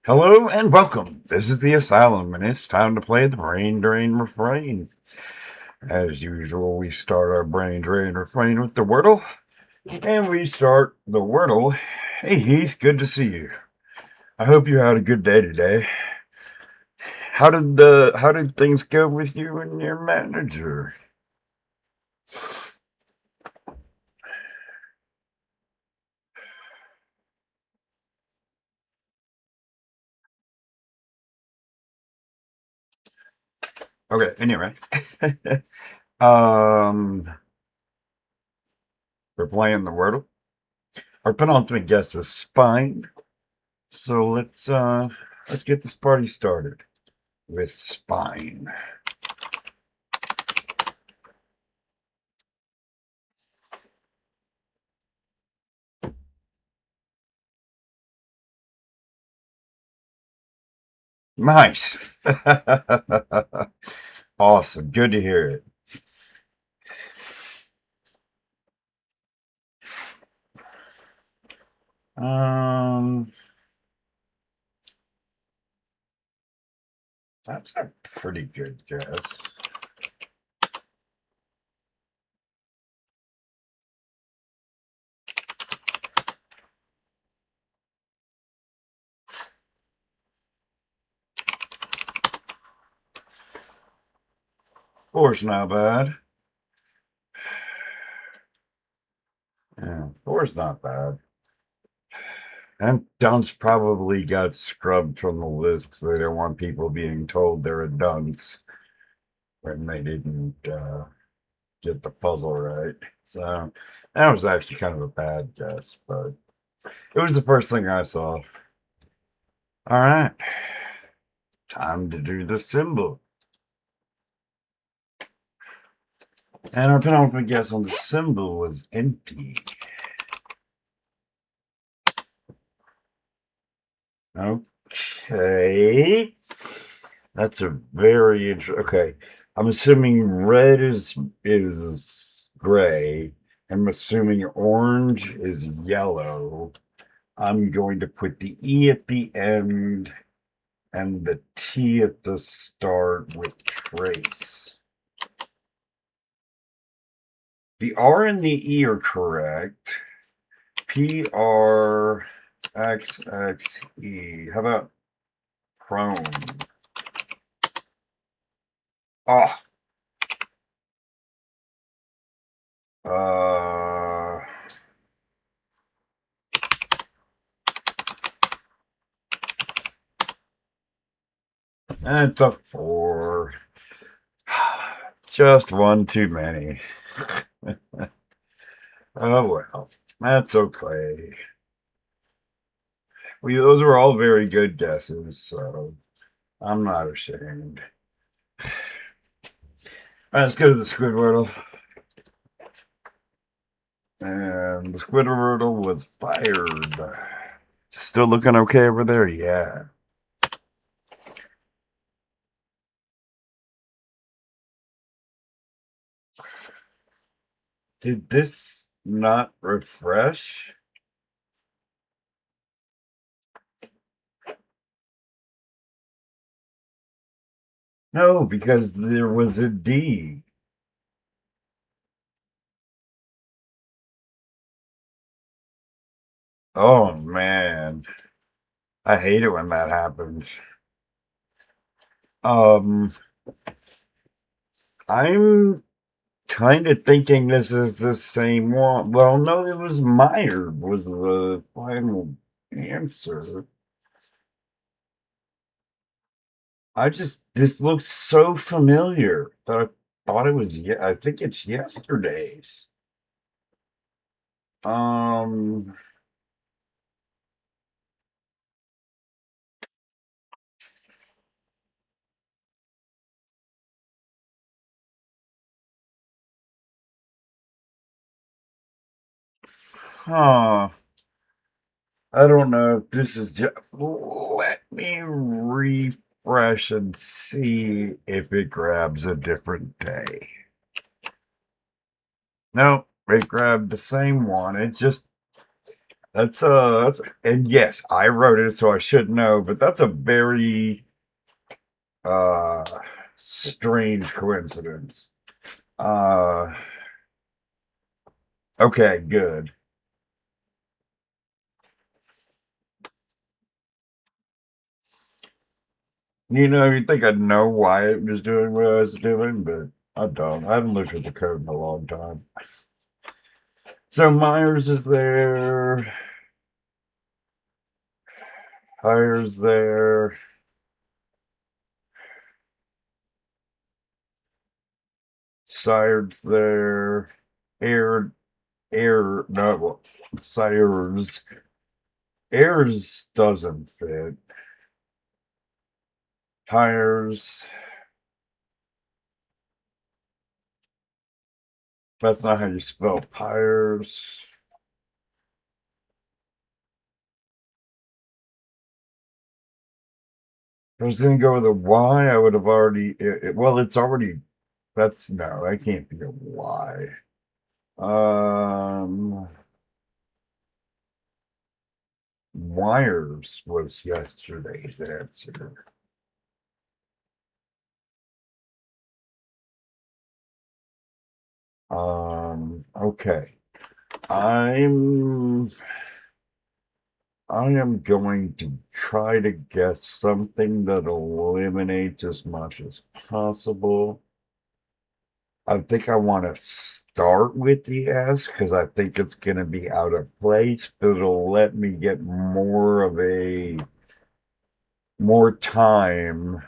Hello and welcome. This is the Asylum, and it's time to play the Brain Drain Refrain. As usual, we start our Brain Drain Refrain with the Wordle, and we start the Wordle. Hey Heath, good to see you. I hope you had a good day today. How did things go with you and your manager? Okay, anyway. We're playing the Wordle. Our penultimate guess is spine. So let's get this party started with spine. Nice. Awesome. Good to hear it. That's a pretty good guess. Four's not bad. Yeah, four's not bad. And dunce probably got scrubbed from the list because they don't want people being told they're a dunce when they didn't get the puzzle right. So that was actually kind of a bad guess, but it was the first thing I saw. All right. Time to do the symbol. And our penultimate guess on the symbol was empty. Okay. That's a very interesting. Okay. I'm assuming red is gray. I'm assuming orange is yellow. I'm going to put the E at the end and the T at the start with trace. The R and the E are correct. PRXXE. How about prone? Oh. It's a 4. Just one too many. Oh well, that's okay. Those were all very good guesses, so I'm not ashamed. All right, let's go to the Squidwordle. And the Squidwardle was fired. Still looking okay over there? Yeah. Did this not refresh? No, because there was a D. Oh, man. I hate it when that happens. I'm kind of thinking this is the same one. Well, no, it was Meyer was the final answer. This looks so familiar that I thought it was, I think it's yesterday's. Um, huh. I don't know if this is just, let me refresh and see if it grabs a different day. Nope, it grabbed the same one. It just, That's and yes, I wrote it, so I should know, but that's a very uh strange coincidence. Uh okay, good. You'd think I'd know why it was doing what I was doing, but I don't. I haven't looked at the code in a long time. So Myers is there. Hire's there. Sired's there. No, well, Sires. Airs doesn't fit. Hires. That's not how you spell Pyres. If I was going to go with a Y, I would have already. Well, it's already. That's no, that can't be a Y. Wires was yesterday's answer. Okay. I am going to try to guess something that eliminates as much as possible. I think I want to start with the S because I think it's going to be out of place, but it'll let me get more time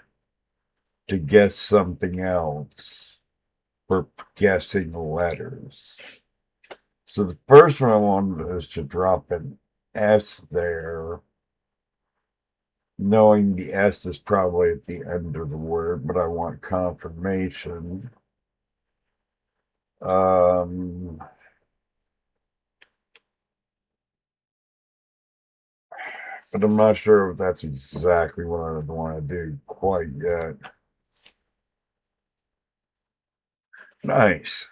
to guess something else for guessing letters. So the first one I wanted is to drop an S there, knowing the S is probably at the end of the word, but I want confirmation. But I'm not sure if that's exactly what I want to do quite yet. Nice.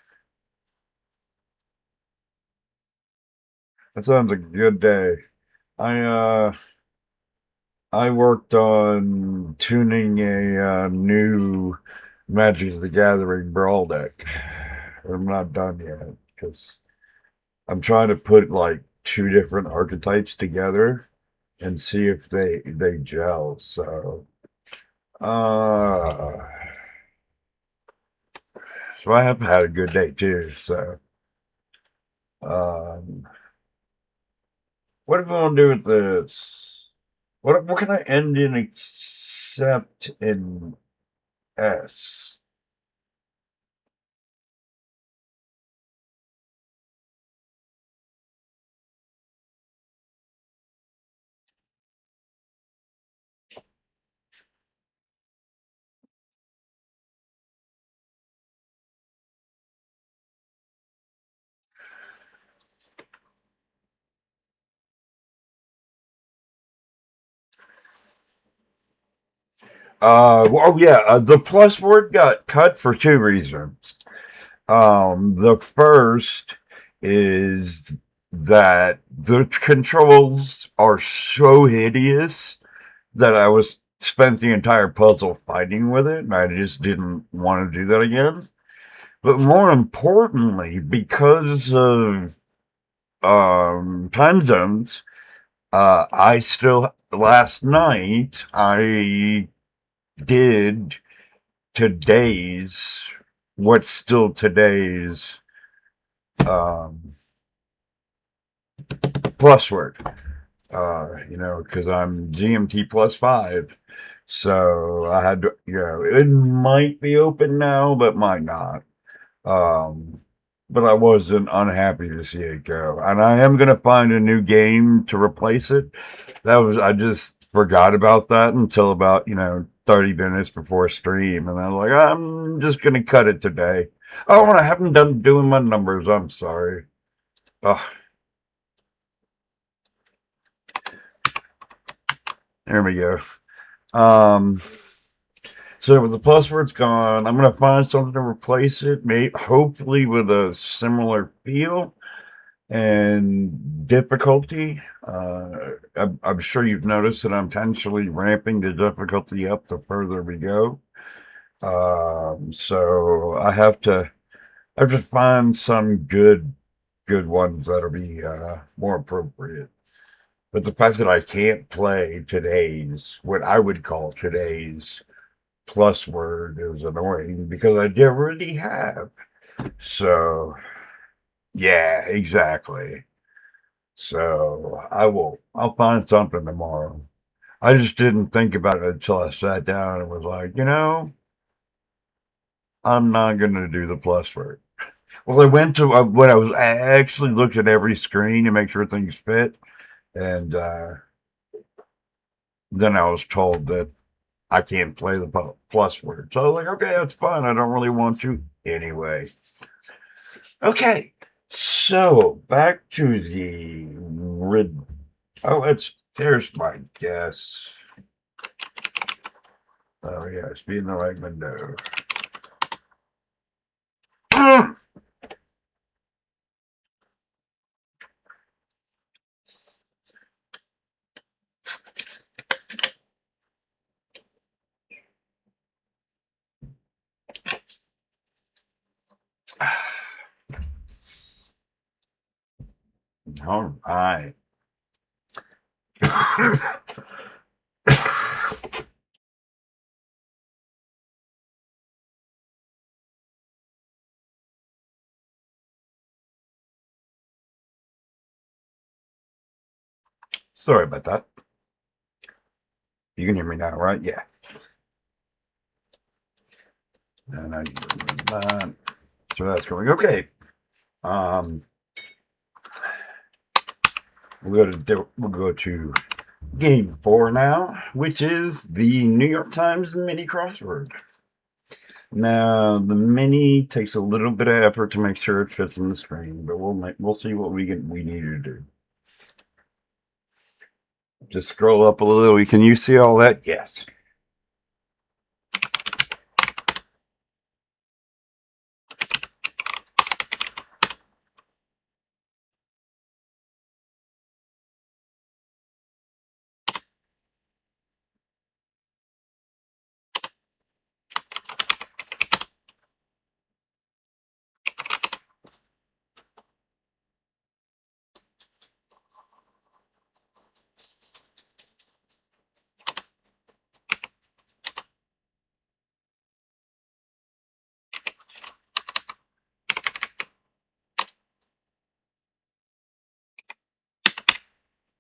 That sounds like a good day. I worked on tuning a new Magic the Gathering Brawl deck. I'm not done yet because I'm trying to put like two different archetypes together and see if they gel. Uh so I have had a good day too. So um what are we gonna do with this? What can I end in except in S? The plus word got cut for two reasons. The first is that the controls are so hideous that I was spent the entire puzzle fighting with it, and I just didn't want to do that again. But more importantly, because of time zones, I still last night I did today's what's still today's um, plus word. Because I'm GMT +5. So I had to, it might be open now, but might not. But I wasn't unhappy to see it go. And I am going to find a new game to replace it. I just forgot about that until about, 30 minutes before stream. And I was like, I'm just going to cut it today. Oh, and I haven't done doing my numbers. I'm sorry. Oh, there we go. So with the plus word's gone, I'm going to find something to replace it, maybe hopefully with a similar feel. And difficulty, I'm sure you've noticed that I'm intentionally ramping the difficulty up the further we go. So I have to find some good ones that'll be more appropriate. But the fact that I can't play today's, what I would call today's plus word, is annoying because I already have. So yeah, exactly. So I'll find something tomorrow. I just didn't think about it until I sat down and was like, I'm not going to do the plus word. Well, I went to when I actually looked at every screen to make sure things fit, and then I was told that I can't play the plus word. So I was like, okay, that's fine. I don't really want to anyway. Okay, so back to the there's my guess. Oh yeah, it's being the right window. All right. Sorry about that. You can hear me now, right? Yeah. And I that. So that's going okay. We'll go to game 4 now, which is the New York Times Mini Crossword. Now the mini takes a little bit of effort to make sure it fits in the screen, but we'll see what we need to do. Just scroll up a little. Can you see all that? Yes.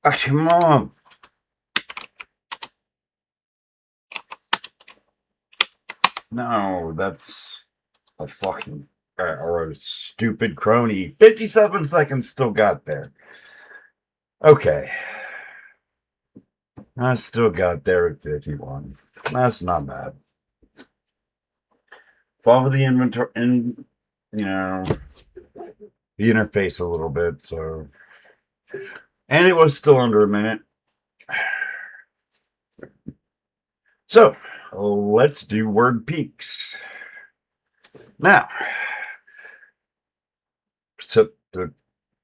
Come on. No, that's a fucking or a stupid crony. 57 seconds still got there. Okay. I still got there at 51. That's not bad. Follow the inventory and the interface a little bit, so and it was still under a minute. So let's do word peaks. Now set the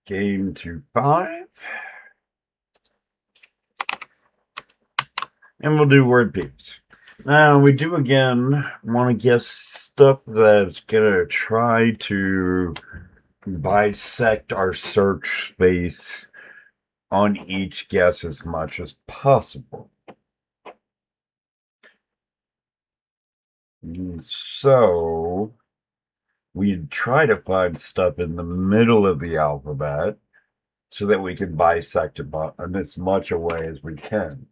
game to 5. And we'll do word peaks. Now, we do again want to guess stuff that's going to try to bisect our search space on each guess as much as possible. So, we'd try to find stuff in the middle of the alphabet so that we can bisect it in as much a way as we can.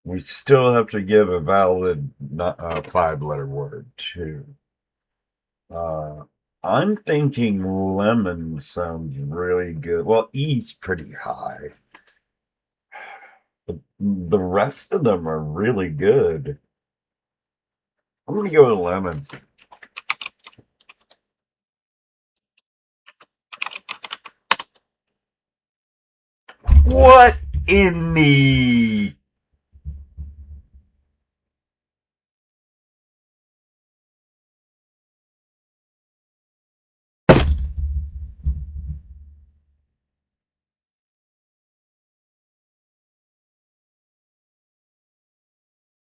We still have to give a valid 5-letter word, too. I'm thinking lemon sounds really good. Well, E's pretty high. But the rest of them are really good. I'm going to go with lemon. What in the...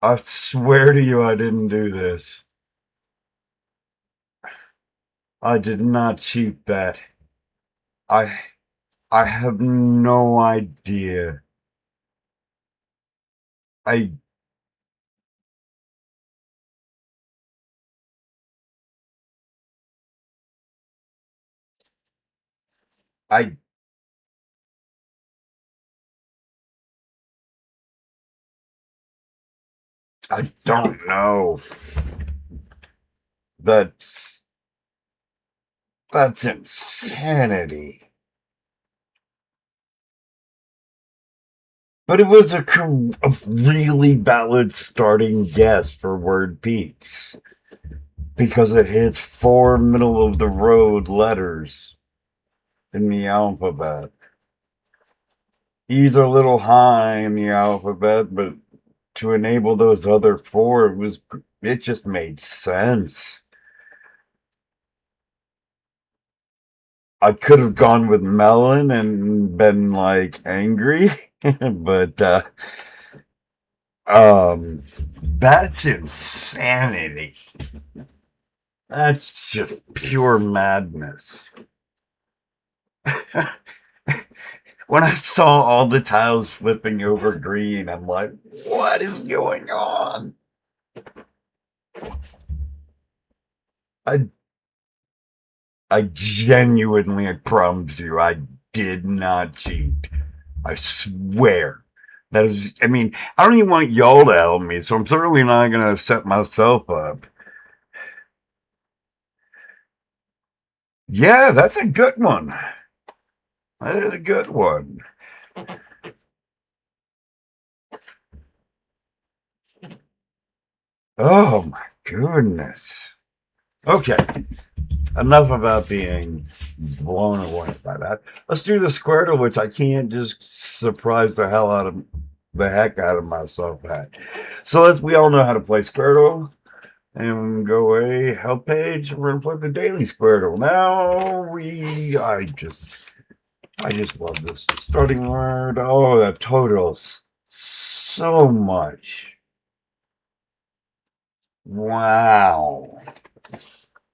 I swear to you, I didn't do this. I did not cheat that. I have no idea. I I I don't know. That's insanity. But it was a really valid starting guess for word peaks because it hits 4 middle of the road letters in the alphabet. E's are a little high in the alphabet, but to enable those other 4, it just made sense. I could have gone with melon and been like angry, but that's insanity. That's just pure madness. When I saw all the tiles flipping over green, I'm like, what is going on? I genuinely, I promise you, I did not cheat. I swear. That is, I mean, I don't even want y'all to help me, so I'm certainly not going to set myself up. Yeah, that's a good one. That is a good one. Oh my goodness. Okay. Enough about being blown away by that. Let's do the Squardle, which I can't just surprise the heck out of myself at. So we all know how to play Squardle. And go away, help page. We're gonna play the daily Squardle. Now I just love this starting word. Oh, that totals so much. Wow.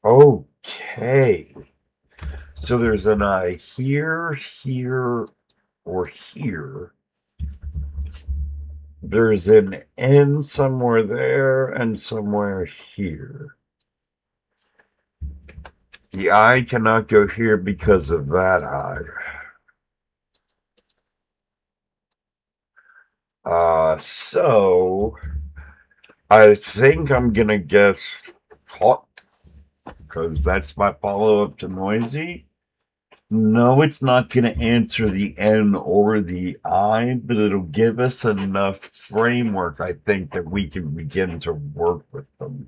Okay. So there's an I here, here, or here. There's an N somewhere there and somewhere here. The I cannot go here because of that I. So I think I'm gonna guess hot because that's my follow-up to noisy. No, it's not going to answer the N or the I, but it'll give us enough framework, I think, that we can begin to work with them.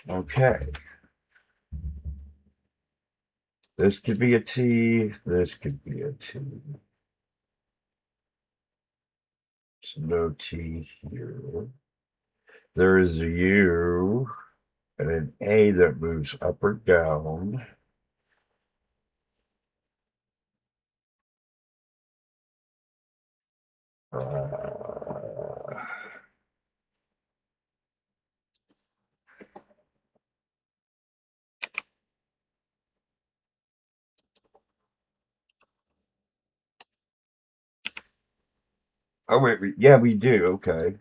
Okay. This could be a T. This could be a T. So no T here. There is a U and an A that moves up or down. Oh, wait, yeah, we do. Okay.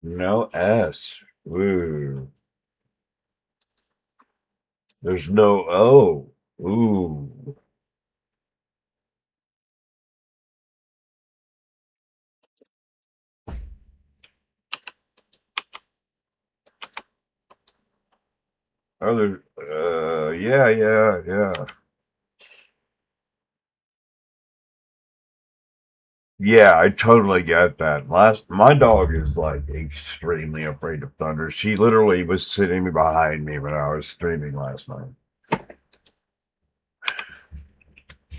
No S. Ooh. There's no O. Ooh. Other, yeah. Yeah, I totally get that. My dog is like extremely afraid of thunder. She literally was sitting behind me when I was streaming last night.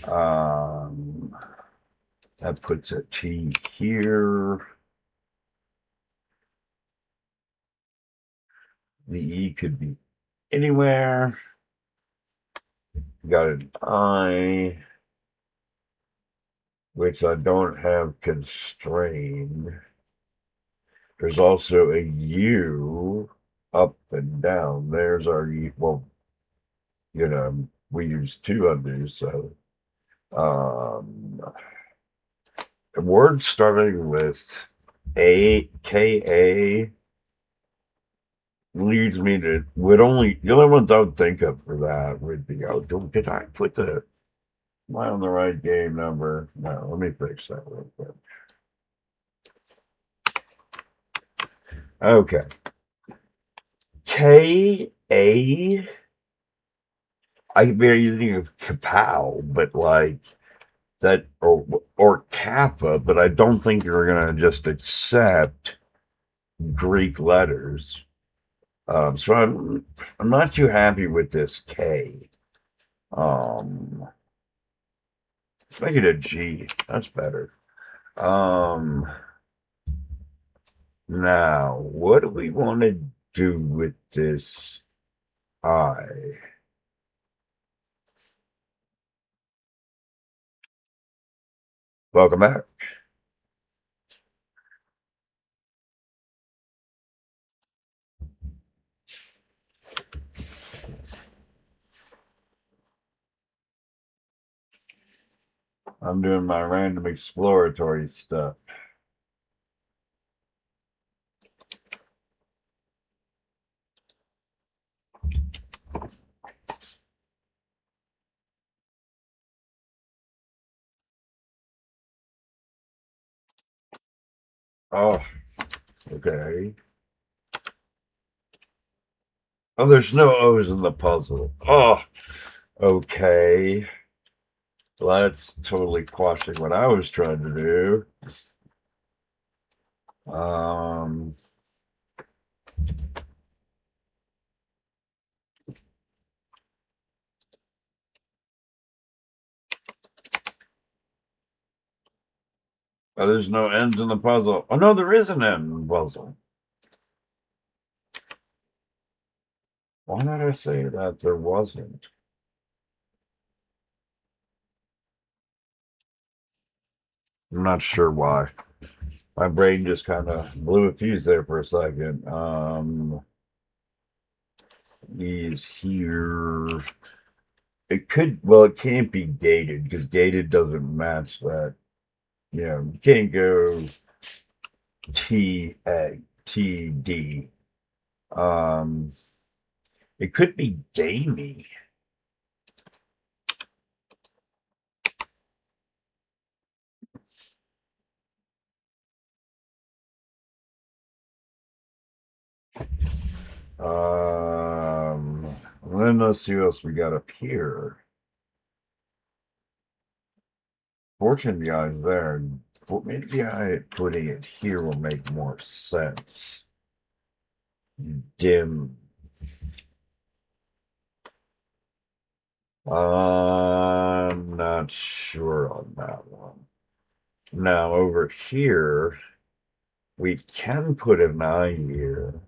Um, That puts a T here. The E could be anywhere. Got an I, which I don't have constrained. There's also a U up and down. There's our U. Well, we use two undos, so a word starting with A-K-A leads me to the only ones I would think of for that would be, did I put am I on the right game number? No, let me fix that real quick. Okay. K-A, I mean, you think of kapow, but like that, or kappa, but I don't think you're going to just accept Greek letters. So I'm not too happy with this K. Let's make it a G. That's better. Now, what do we want to do with this I? Welcome back. I'm doing my random exploratory stuff. Oh, okay. Oh, there's no O's in the puzzle. Oh, okay. Well, that's totally quashing what I was trying to do. Oh, there's no ends in the puzzle. Oh, no, there is an end in the puzzle. Why did I say that there wasn't? I'm not sure why. My brain just kind of blew a fuse there for a second. He's here. It can't be gated because gated doesn't match that. You can't go TD. It could be gamey. Then let's see what else we got up here. Fortunately, the eye's there. Maybe the eye putting it here will make more sense. Dim. I'm not sure on that one. Now over here, we can put an eye here.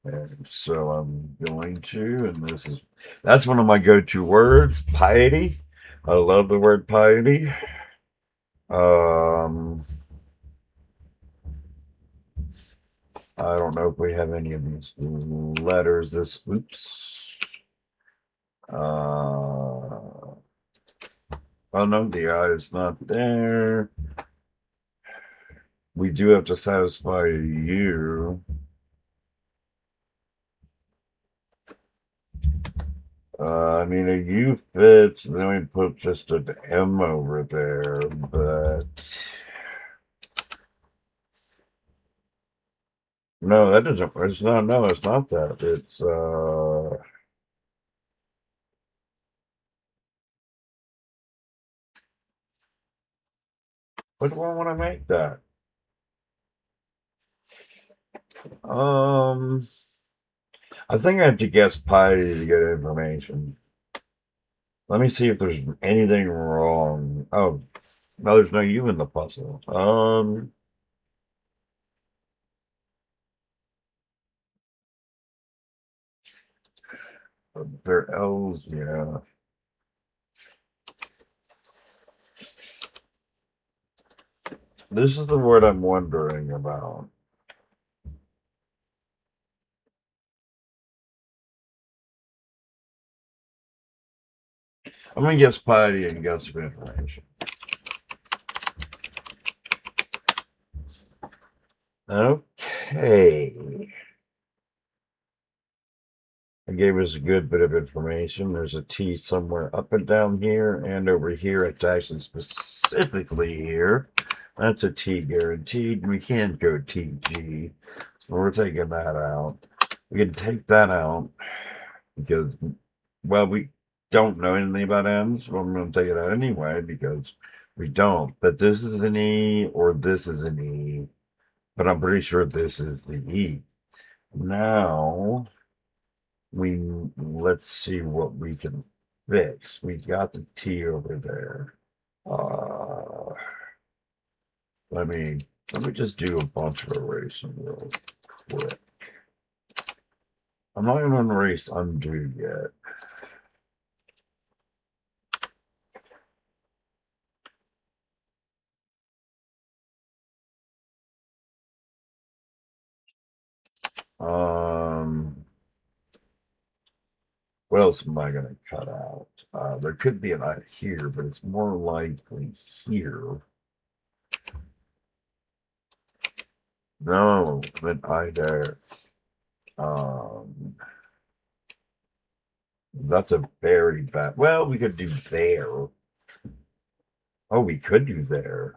And so I'm going to, and that's one of my go-to words, piety. I love the word piety. I don't know if we have any of these letters. Oops. Oh no, the I is not there. We do have to satisfy you. I mean, a U fits, then we put just an M over there, but no, that doesn't, it's not, no, it's not that. It's, what do I want to make that? I think I have to guess piety to get information. Let me see if there's anything wrong. Oh, No, there's no U in the puzzle. They're L's, yeah. This is the word I'm wondering about. I'm gonna guess piety and get some information. Okay. It gave us a good bit of information. There's a T somewhere up and down here, and over here, it's actually specifically here. That's a T guaranteed. We can't go TG, so we're taking that out. We can take that out because, well, we don't know anything about M's, but I'm going to take it out anyway because we don't. But this is an E or this is an E, but I'm pretty sure this is the E. Now let's see what we can fix. We got the T over there. Let me just do a bunch of erasing real quick. I'm not going to erase undo yet. What else am I going to cut out? There could be an I here, but it's more likely here. No, an I there. That's a very bad. Well, we could do there. Oh, we could do there.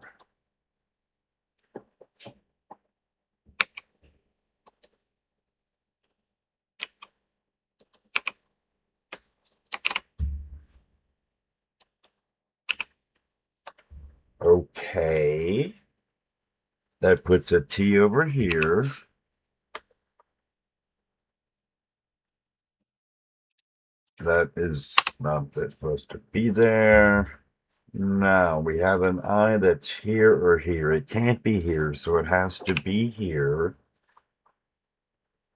Okay. That puts a T over here. That is not supposed to be there. Now we have an I that's here or here. It can't be here, so it has to be here.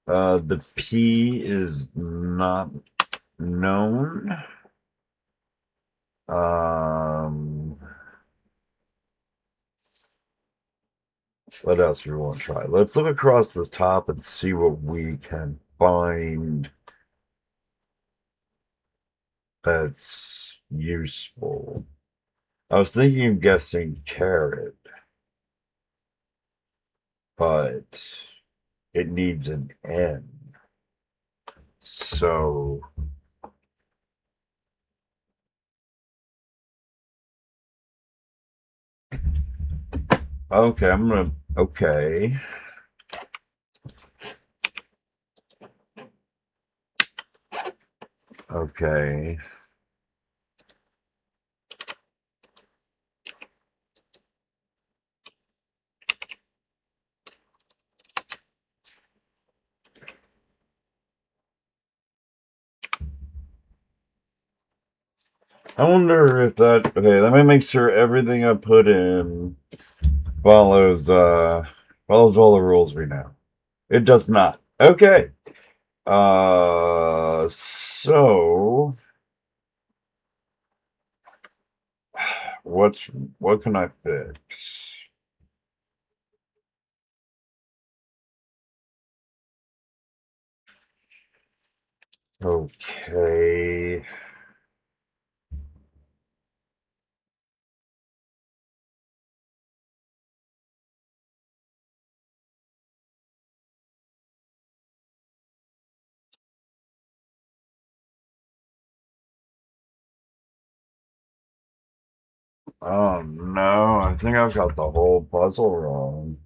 The P is not known. What else do we want to try? Let's look across the top and see what we can find that's useful. I was thinking of guessing carrot, but it needs an N. So okay, okay. Okay. I wonder if that, okay, let me make sure everything I put in follows all the rules we know. It does not. Okay. So what can I fix? Okay. Oh no, I think I've got the whole puzzle wrong.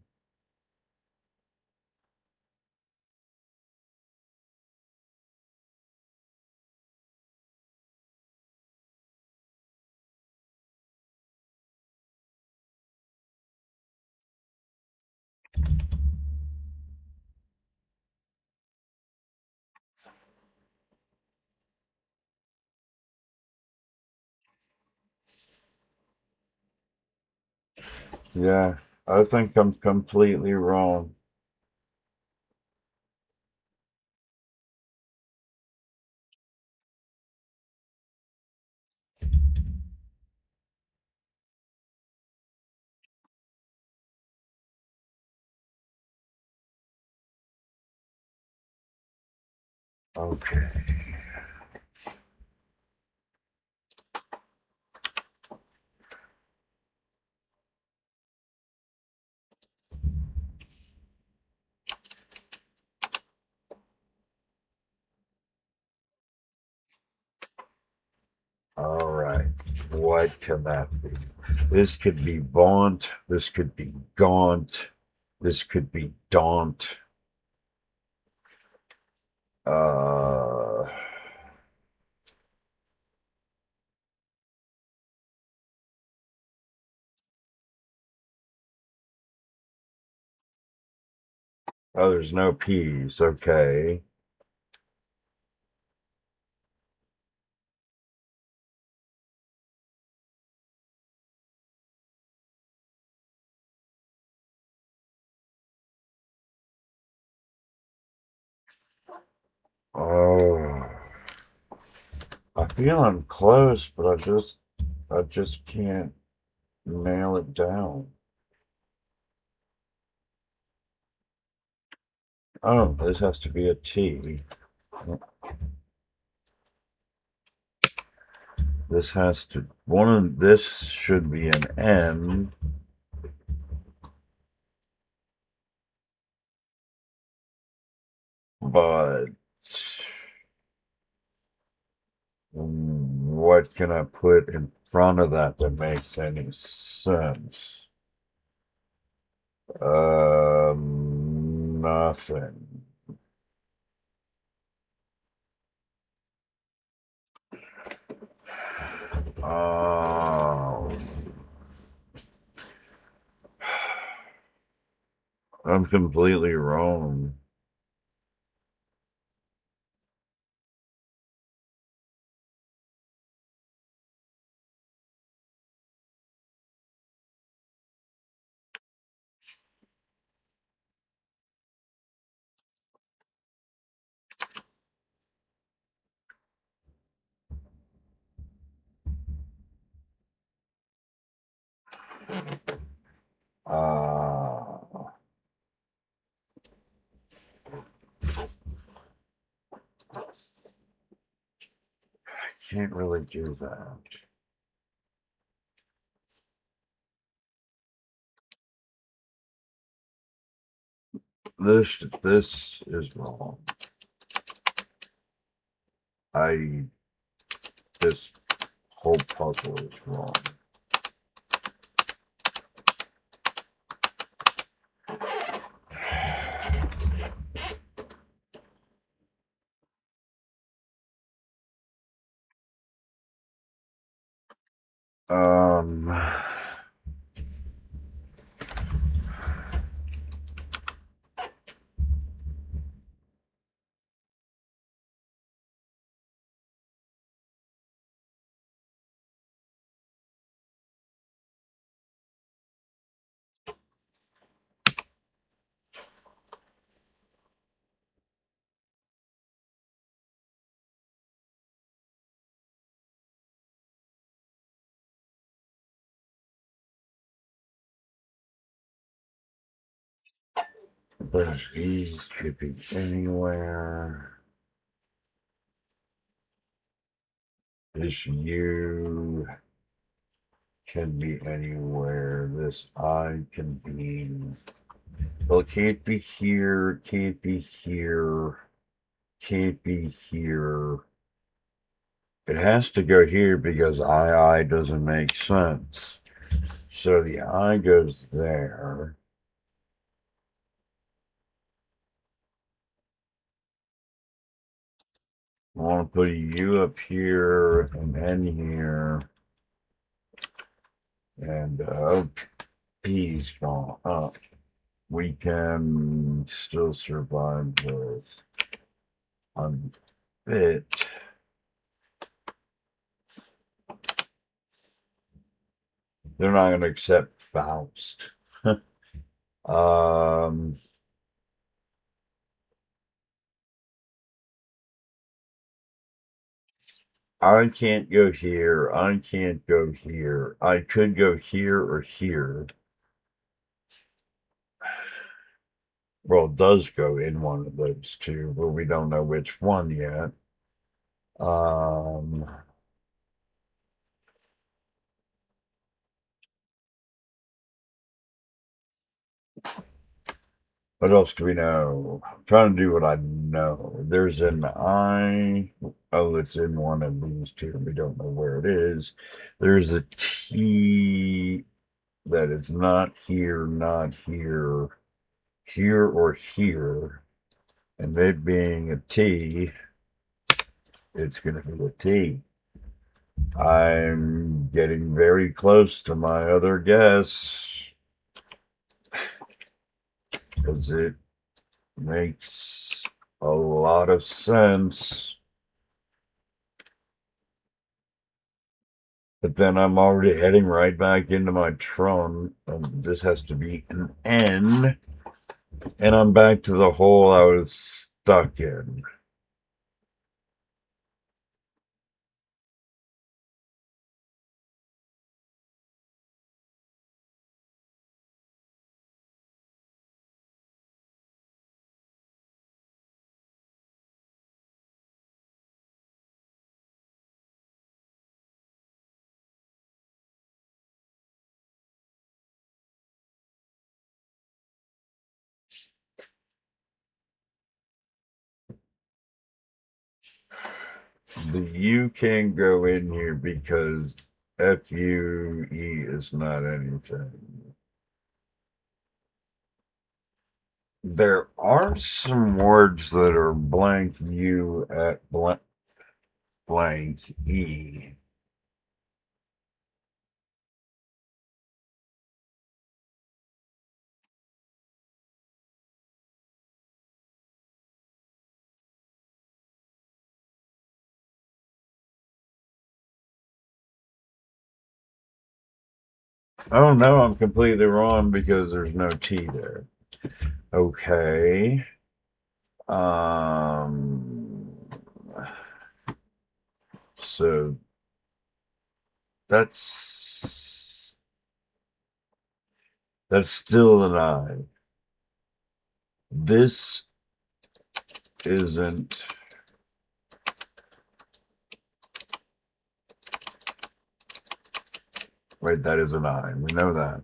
Yeah, I think I'm completely wrong. Okay. All right. What can that be? This could be Baunt. This could be Gaunt. This could be Daunt. Uh, oh, there's no P's. Okay. Oh, I feel I'm close, but I just can't nail it down. Oh, this has to be a T. This has to, this should be an N. But what can I put in front of that makes any sense? Nothing. Oh, I'm completely wrong. Uh, I can't really do that. This is wrong. This whole puzzle is wrong. Um, but these could be anywhere. This U can be anywhere. This I can be. Well, it can't be here. Can't be here. Can't be here. It has to go here because I doesn't make sense. So the I goes there. I want to put a U up here and N here. And P's gone up. We can still survive with unfit. They're not going to accept Faust. um, I can't go here. I can't go here. I could go here or here. Well, it does go in one of those two, but we don't know which one yet. Um, what else do we know? I'm trying to do what I know. There's an I. Oh, it's in one of these two. We don't know where it is. There's a T that is not here, here or here. And it being a T, it's going to be a T. I'm getting very close to my other guess because it makes a lot of sense. But then I'm already heading right back into my Tron, and this has to be an N, and I'm back to the hole I was stuck in. The U can go in here because FUE is not anything. There are some words that are blank U at blank E. Oh no, I'm completely wrong because there's no T there. Okay. Um, so that's still an I. This isn't. Wait, that is an I. We know that.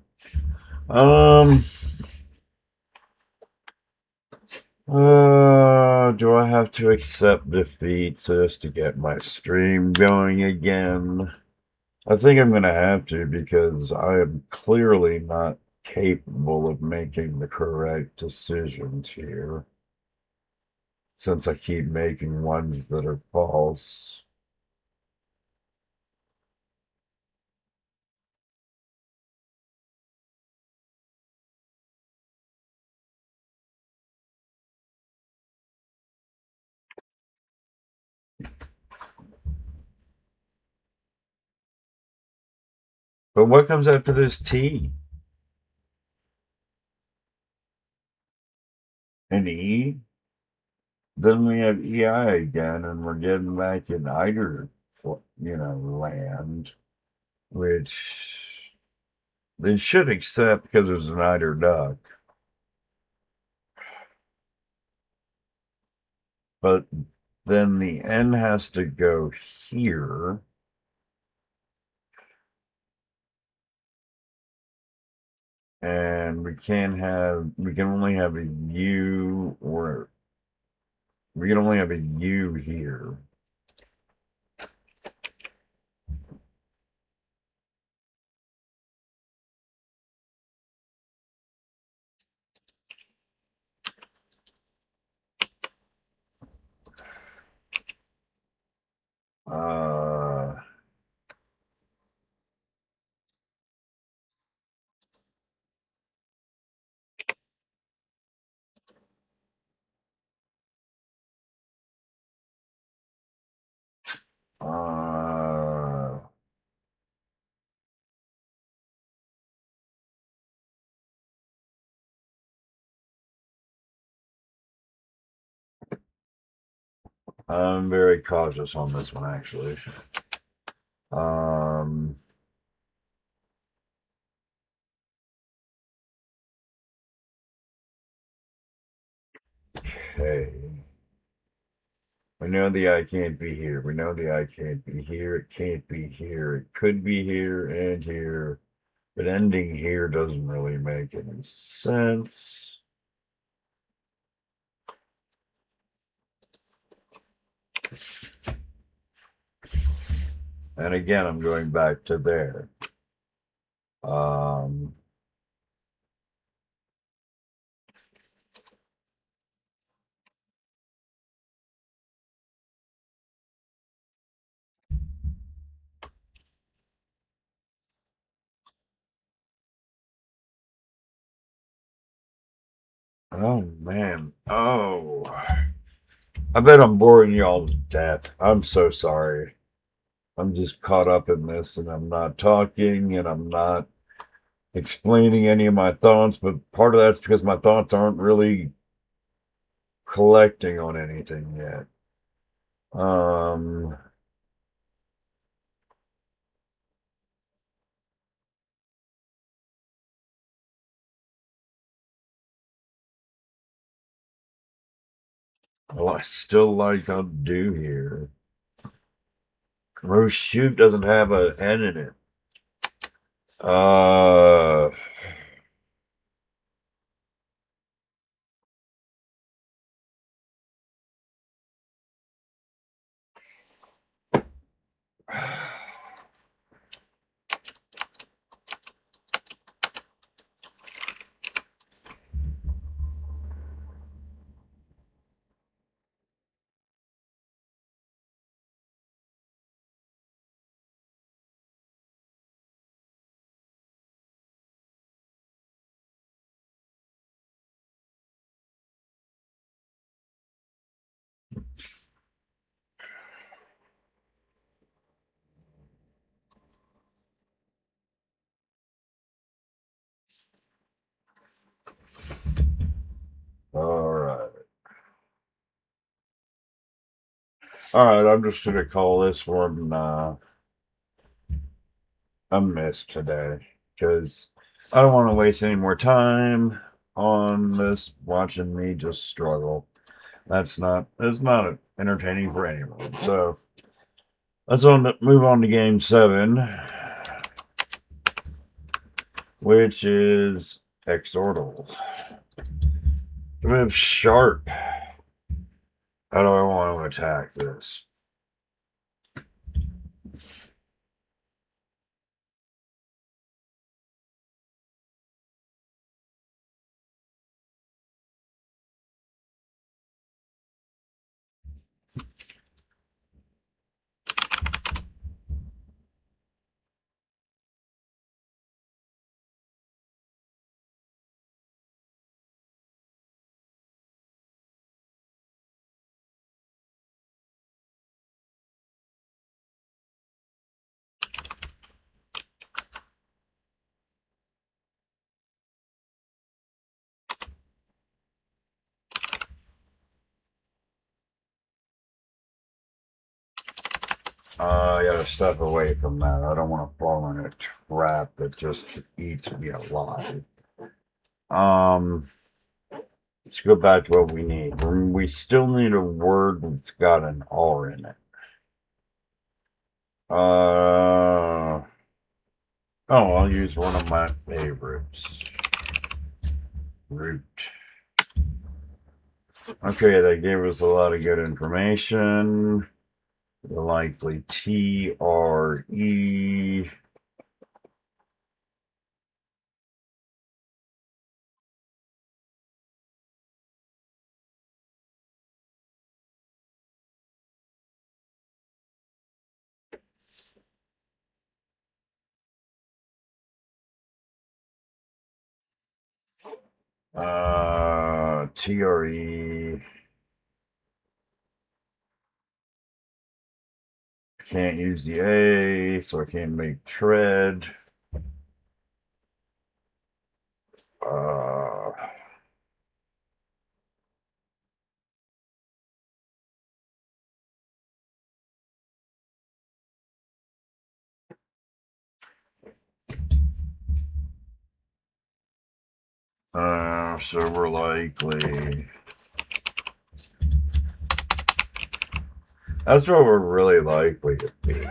Do I have to accept defeat just to get my stream going again? I think I'm going to have to because I am clearly not capable of making the correct decisions here since I keep making ones that are false. But what comes after this T? An E? Then we have EI again, and we're getting back in either, land, which they should accept because there's an eider duck. But then the N has to go here. And we can only have a U or we can only have a U here. Uh, I'm very cautious on this one, actually. Okay. We know the I can't be here. We know the I can't be here. It can't be here. It could be here and here. But ending here doesn't really make any sense. And again, I'm going back to there. Oh, man. Oh. I bet I'm boring y'all to death. I'm so sorry. I'm just caught up in this and I'm not talking and I'm not explaining any of my thoughts, but part of that's because my thoughts aren't really collecting on anything yet. Well, I still like I'll do here. Rose Shoot doesn't have an N in it. All right. All right, I'm just going to call this one a miss today because I don't want to waste any more time on this watching me just struggle. That's not entertaining for anyone. So let's move on to game 7, which is Xordle. Move sharp. How do I want to attack this? I gotta step away from that. I don't want to fall in a trap that just eats me alive. Let's go back to what we need. We still need a word that's got an R in it. Oh, I'll use one of my favorites. Root. Okay, that gave us a lot of good information. Likely TRE. TRE. Can't use the A, so I can't make tread. So we're likely. That's what we're really likely to be.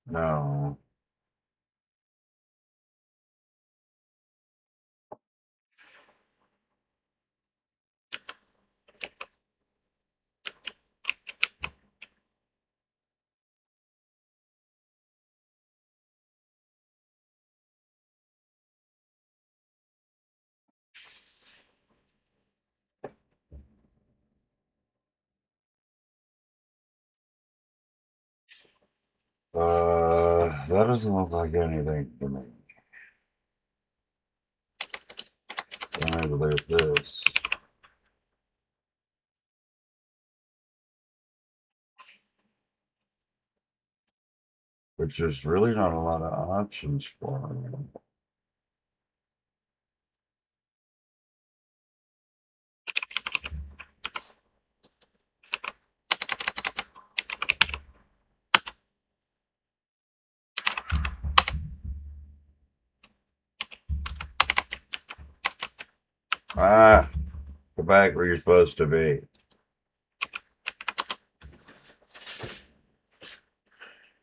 No. That doesn't look like anything to me. Maybe there's this. Which is really not a lot of options for me. Ah, go back where you're supposed to be.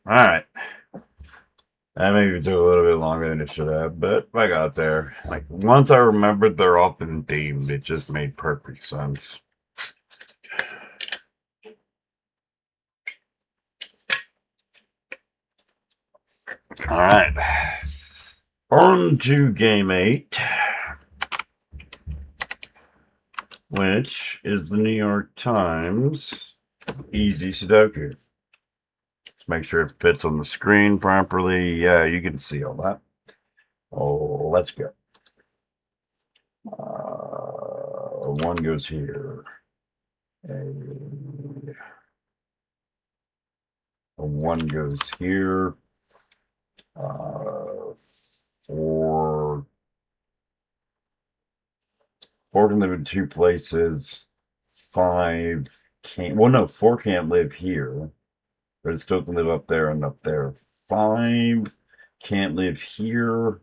All right. That maybe took a little bit longer than it should have, but I got there. Like, once I remembered they're often themed, it just made perfect sense. All right. On to game 8, which is the New York Times Easy Sudoku. Let's make sure it fits on the screen properly. Yeah, you can see all that. Oh, let's go. One goes here. A one goes here. 4 can live in 2 places. 5 can't. Well, no, 4 can't live here, but it still can live up there and up there. 5 can't live here.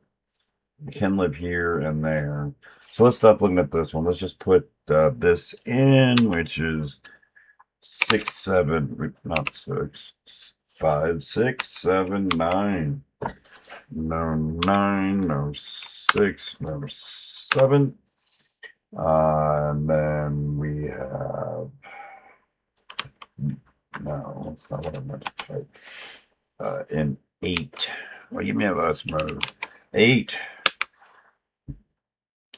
Can live here and there. So let's stop looking at this one. Let's just put this in, which is 6, 7, not 6, 5, 6, 7, 9. No 9, no 6, no 7. And then we have, no, that's not what I meant to type. In 8. Well, you may have us mode. 8.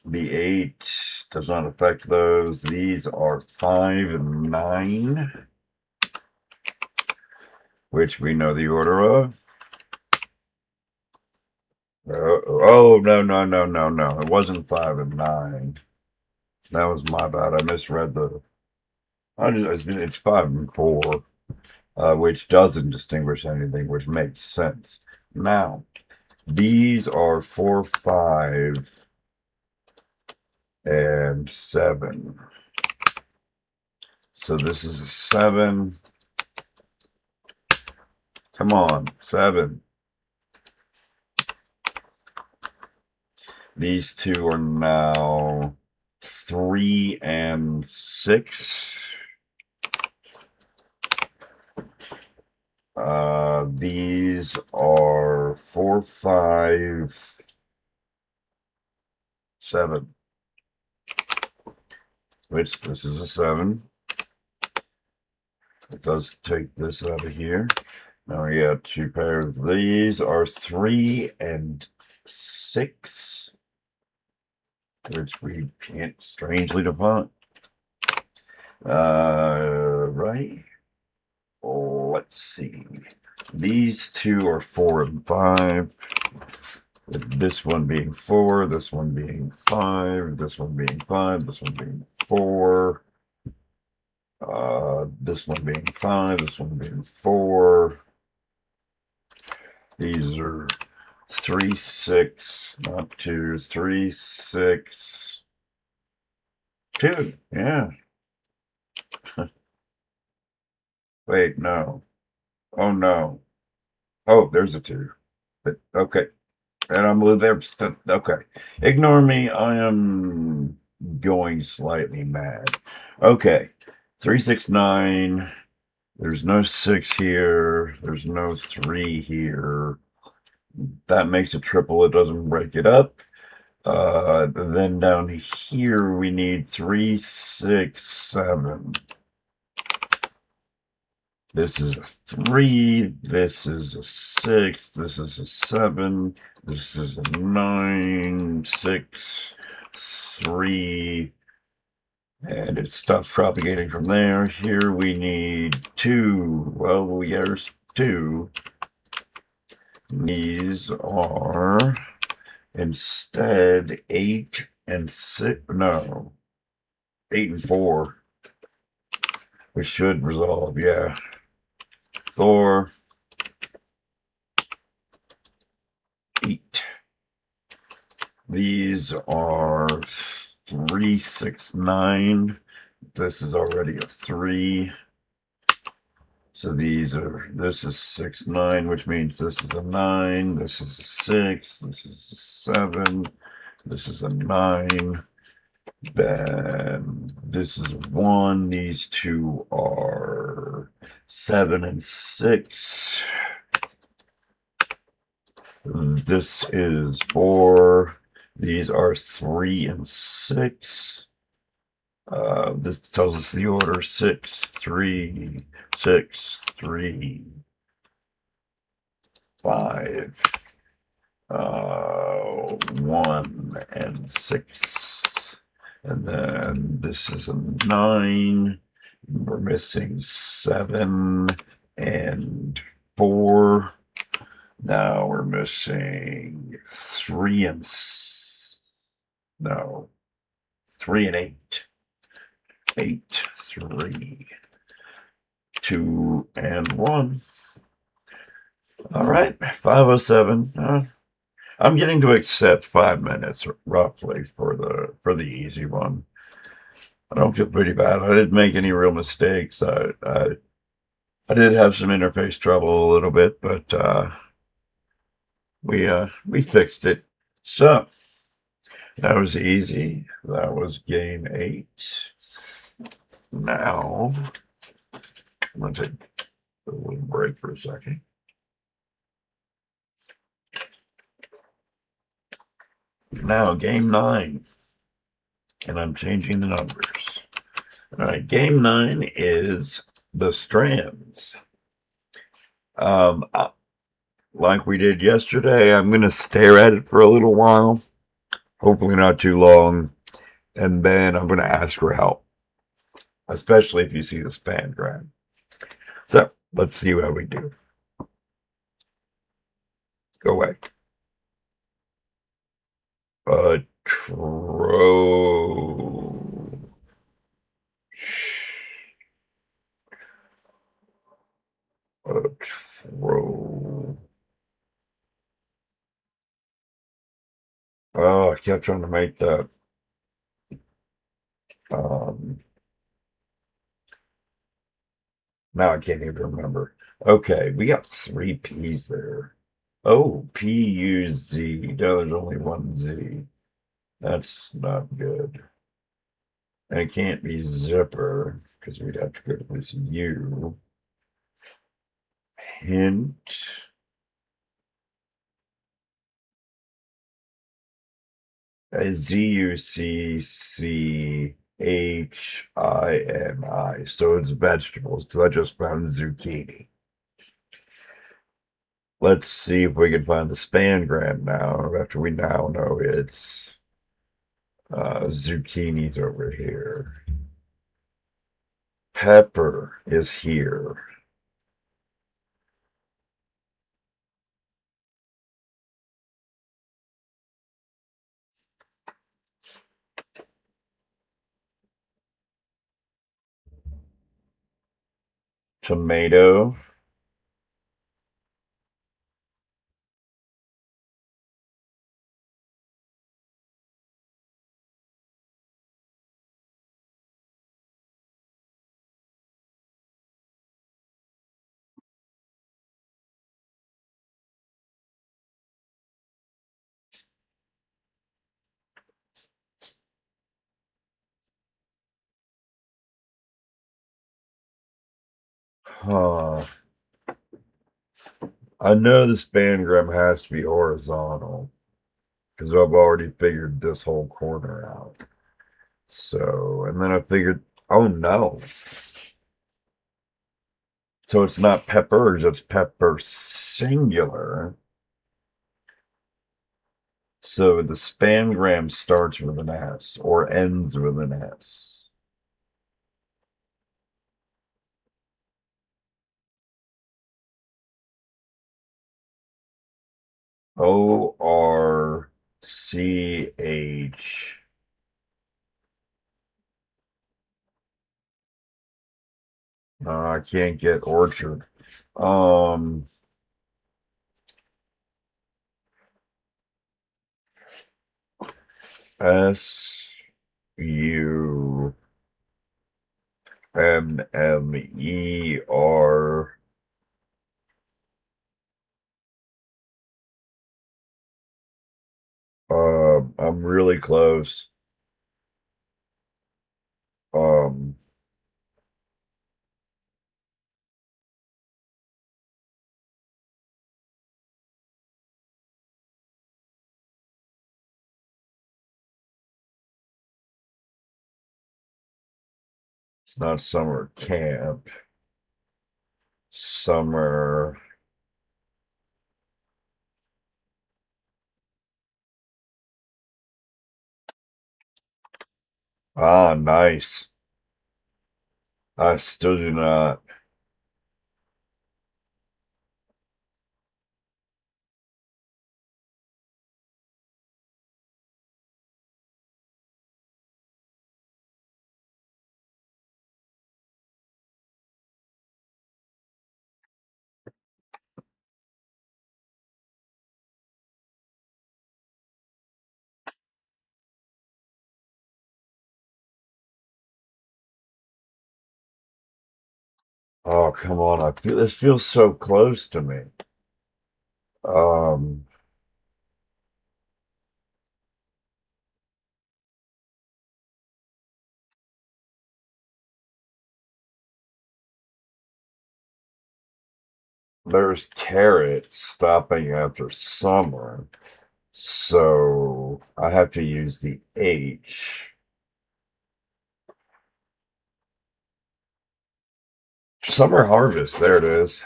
The 8 does not affect those. These are 5 and 9, which we know the order of. Oh, no, no, no, no, no. It wasn't 5 and 9. That was my bad. I misread the. It's 5 and 4, which doesn't distinguish anything, which makes sense. Now, these are 4, 5, and 7. So this is a 7. Come on, 7. These two are now 3 and 6. These are 4, 5, 7. Which this is a 7. It does take this out of here. Now we got 2 pairs. These are 3 and 6, which we can't strangely define. Right. Let's see. These two are 4 and 5. This one being 4, this one being 5, this one being 5, this one being 4. This one being 5, this one being 4. These are 3, 6, not 2, 3, 6, 2. Yeah. Wait, no. Oh, no. Oh, there's a 2. But, okay. And I'm there. Okay. Ignore me. I am going slightly mad. Okay. 3, 6, 9. There's no 6 here. There's no 3 here. That makes a triple. It doesn't break it up. Then down here we need 3, 6, 7. This is a 3. This is a 6. This is a 7. This is a 9, 6, 3. And it stops propagating from there. Here we need 2. Well, there's 2. These are instead 8 and 6. No, 8 and 4. We should resolve, yeah. 4, 8. These are 3, 6, 9. This is already a 3. So this is 6, 9, which means this is a 9, this is a 6, this is a 7, this is a 9. Then this is 1. These two are 7 and 6. This is 4. These are 3 and 6. This tells us the order 6, 3, 6, 3, 5, 1 and 6. And then this is a 9. We're missing 7 and 4. Now we're missing 3 and 8. 8, 3, 2, and 1. All right, 507. I'm getting to accept 5 minutes roughly for the easy one. I don't feel pretty bad. I didn't make any real mistakes. I did have some interface trouble a little bit, but we fixed it. So that was easy. That was game 8. Now I'm going to take a little break for a second. Now game 9, and I'm changing the numbers. All right, game 9 is the Strands. Like we did yesterday, I'm going to stare at it for a little while, hopefully not too long, and then I'm going to ask for help, especially if you see the span graph. So let's see how we do. Go away. A Oh, I kept trying to make that. Now I can't even remember. Okay, we got 3 P's there. Oh, P-U-Z. No, there's only one Z. That's not good. And it can't be zipper, because we'd have to go to this U. Hint. Z-U-C-C-H-I-N-I. So it's vegetables, because I just found zucchini. Let's see if we can find the spangram now, after we now know it's zucchini's over here. Pepper is here. tomato, I know the spangram has to be horizontal because I've already figured this whole corner out. So, and then I figured, oh no. So it's not peppers, it's pepper singular. So the spangram starts with an S or ends with an S. ORCH. I can't get orchard. SUMMER. I'm really close. Um, it's not summer camp. Summer. Ah, nice. I still do not. Oh, come on. I feel this feels so close to me. Um, there's carrots stopping after summer. So I have to use the H. Summer harvest. There it is.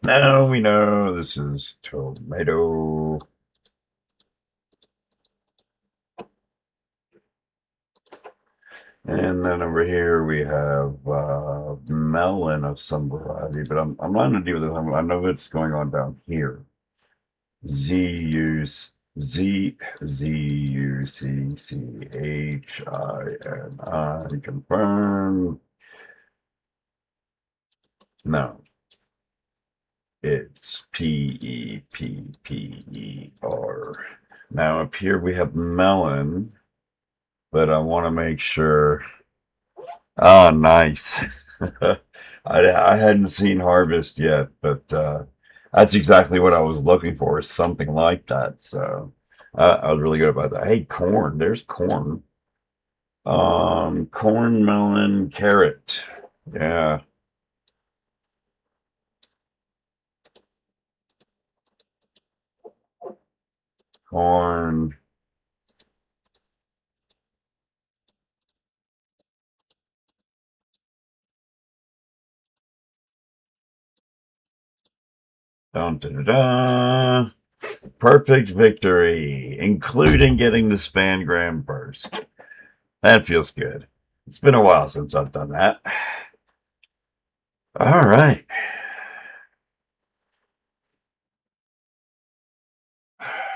Now we know this is tomato. And then over here we have melon of some variety, but I'm not going to deal with this. I know what's going on down here. ZUCCHINI confirm. No, it's PEPPER. Now up here we have melon, but I want to make sure. Oh, nice. I hadn't seen harvest yet, but that's exactly what I was looking for, is something like that. So I was really good about that. Hey, corn. There's corn. Corn, melon, carrot. Yeah. Corn. Dun, dun, dun, dun. Perfect victory, including getting the spangram first. That feels good. It's been a while since I've done that. All right.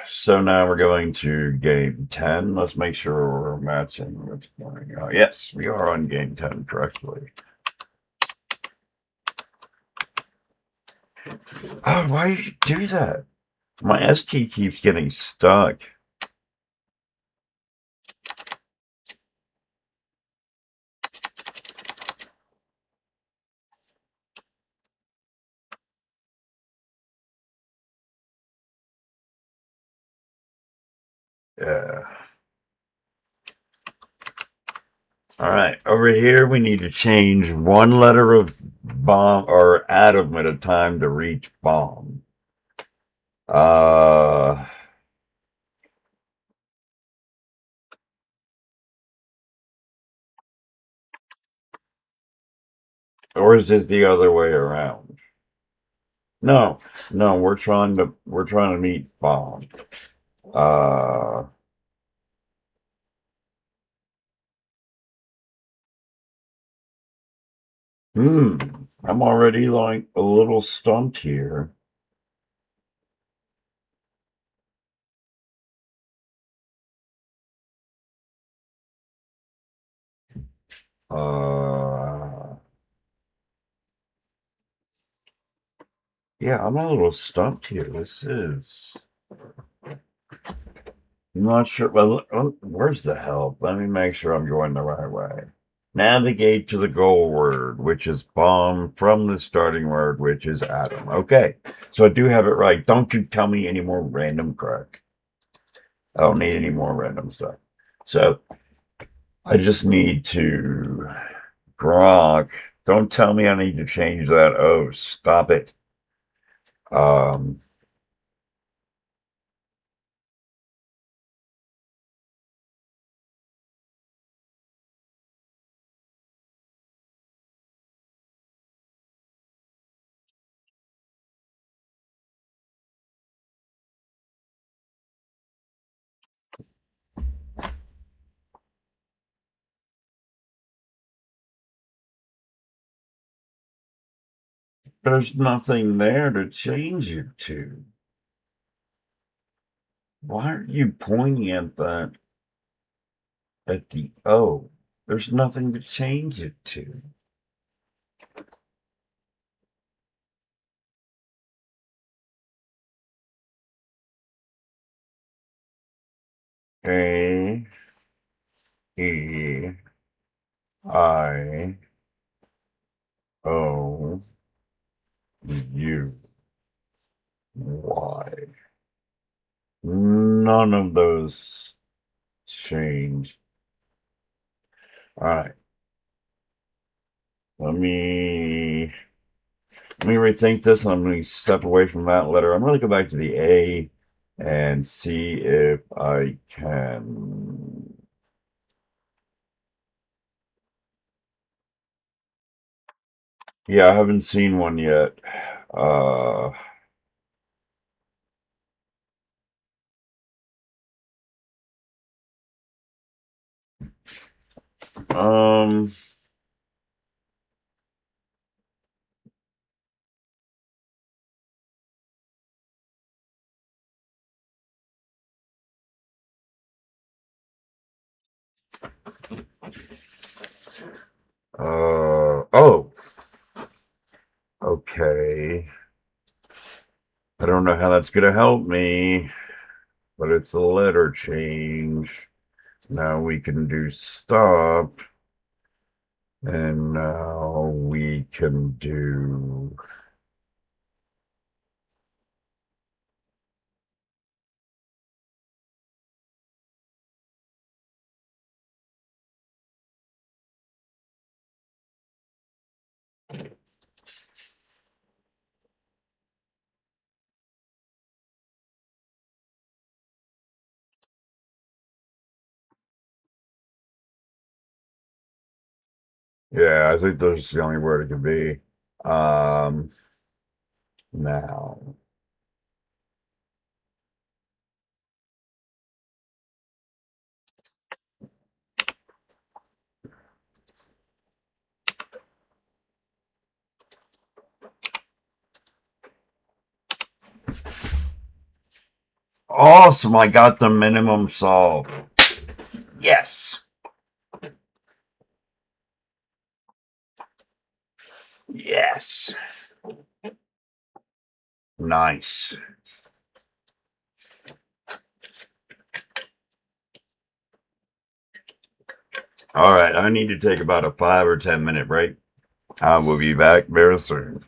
So now we're going to game 10. Let's make sure we're matching what's going on. Yes, we are on game 10 correctly. Oh, why did you do that? My S key keeps getting stuck. Yeah. All right, over here we need to change one letter of bomb or atom at a time to reach bomb. Or is it the other way around? No, no, we're trying to meet bomb. Uh, I'm already like a little stumped here. Yeah, I'm a little stumped here. This is. I'm not sure. Well, where's the help? Let me make sure I'm going the right way. Navigate to the goal word, which is bomb, from the starting word, which is atom. Okay, so I do have it right. Don't you tell me any more random crap. I don't need any more random stuff. So I just need to grok. Don't tell me I need to change that. Oh, stop it. There's nothing there to change it to. Why are you pointing at that at the O? There's nothing to change it to. A E I O U Y. None of those change. All right. Let me rethink this, and I'm going to step away from that letter. I'm going to go back to the A and see if I can. Yeah, I haven't seen one yet. Uh, um, oh, okay. I don't know how that's going to help me, but it's a letter change. Now we can do stop, and now we can do. Yeah, I think that's the only word it could be. Um, Now. Awesome. I got the minimum solve. Yes. Yes. Nice. All right. I need to take about a 5 or 10 minute break. I will be back very soon.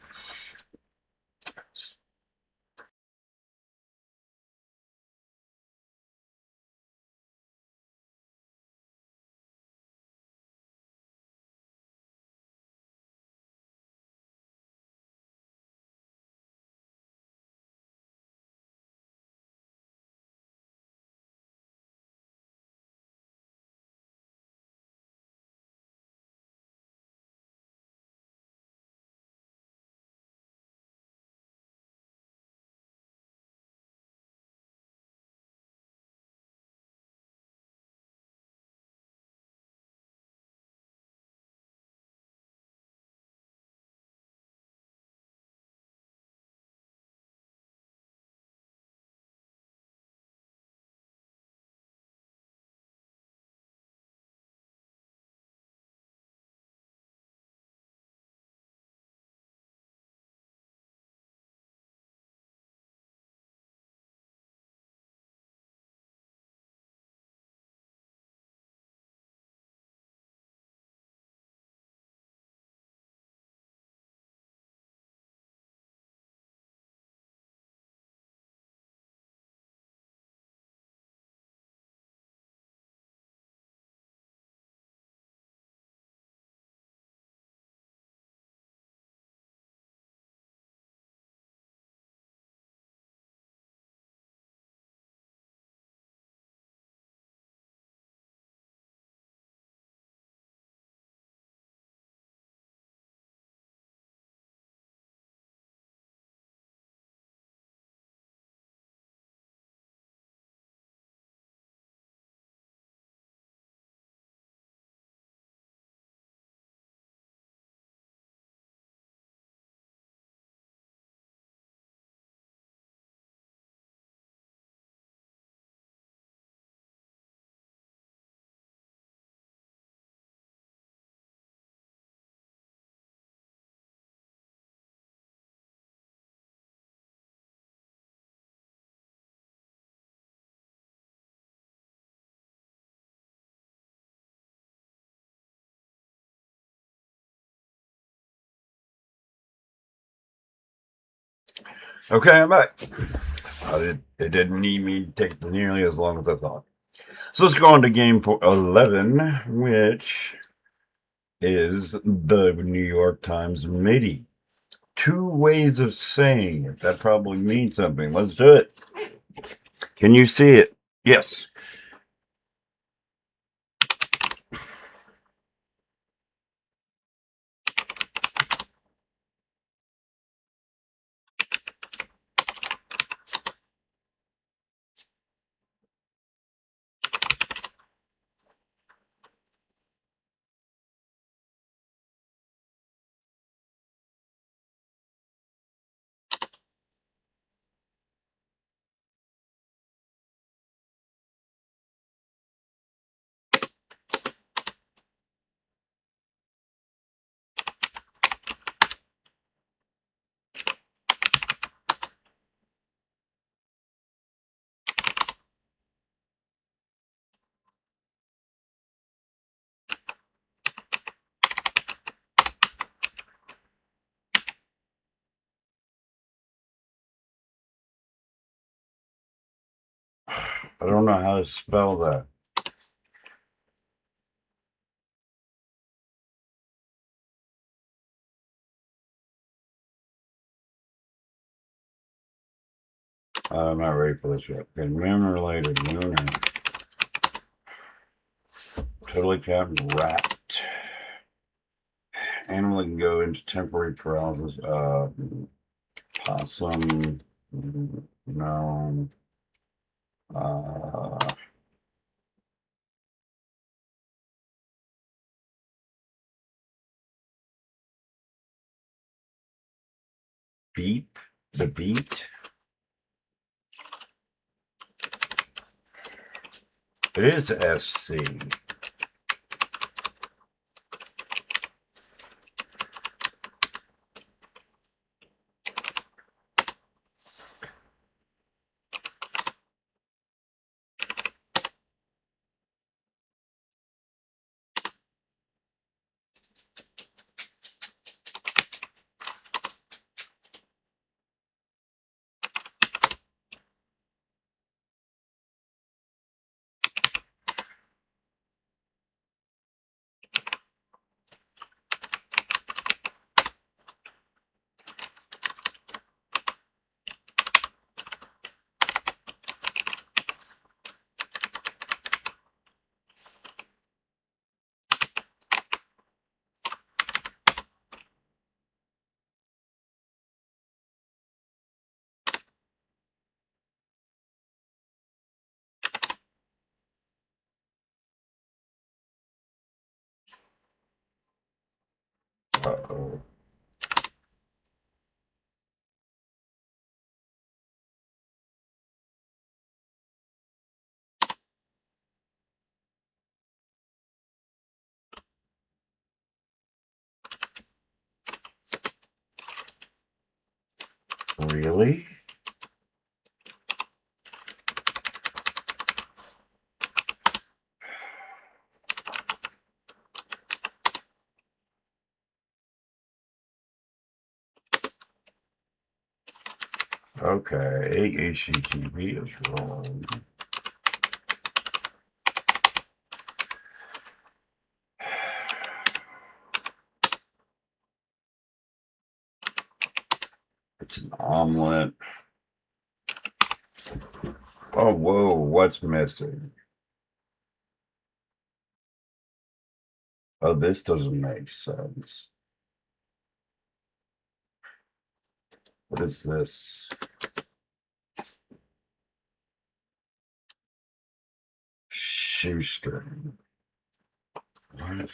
Okay, I'm back. It didn't need me to take nearly as long as I thought. So let's go on to game 11, which is the New York Times MIDI. 2 ways of saying it. That probably means something. Let's do it. Can you see it? Yes. I don't know how to spell that. I'm not ready for this yet. Commemorated lunar. Totally capped wrapped. Animal can go into temporary paralysis. Possum. No. Beep. The beat. It is SC. Uh-oh. Really? Okay, HTTP is wrong. It's an omelet. Oh, whoa, what's missing? Oh, this doesn't make sense. What is this? Shoestring. What?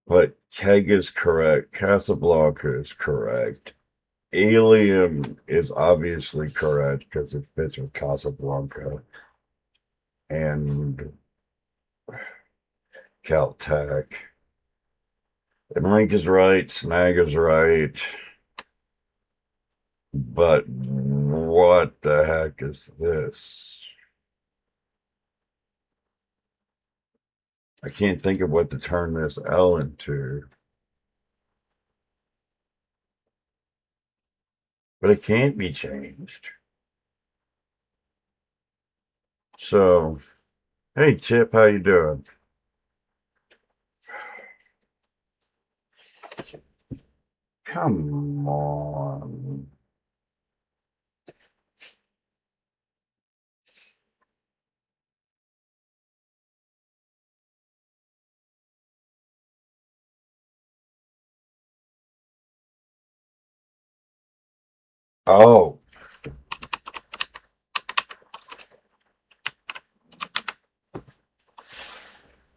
But Keg is correct. Casablanca is correct. Alien is obviously correct because it fits with Casablanca. And Caltech. And Link is right. Snag is right. But what the heck is this? I can't think of what to turn this L into. But it can't be changed. So, hey Chip, how you doing? Come on. Oh,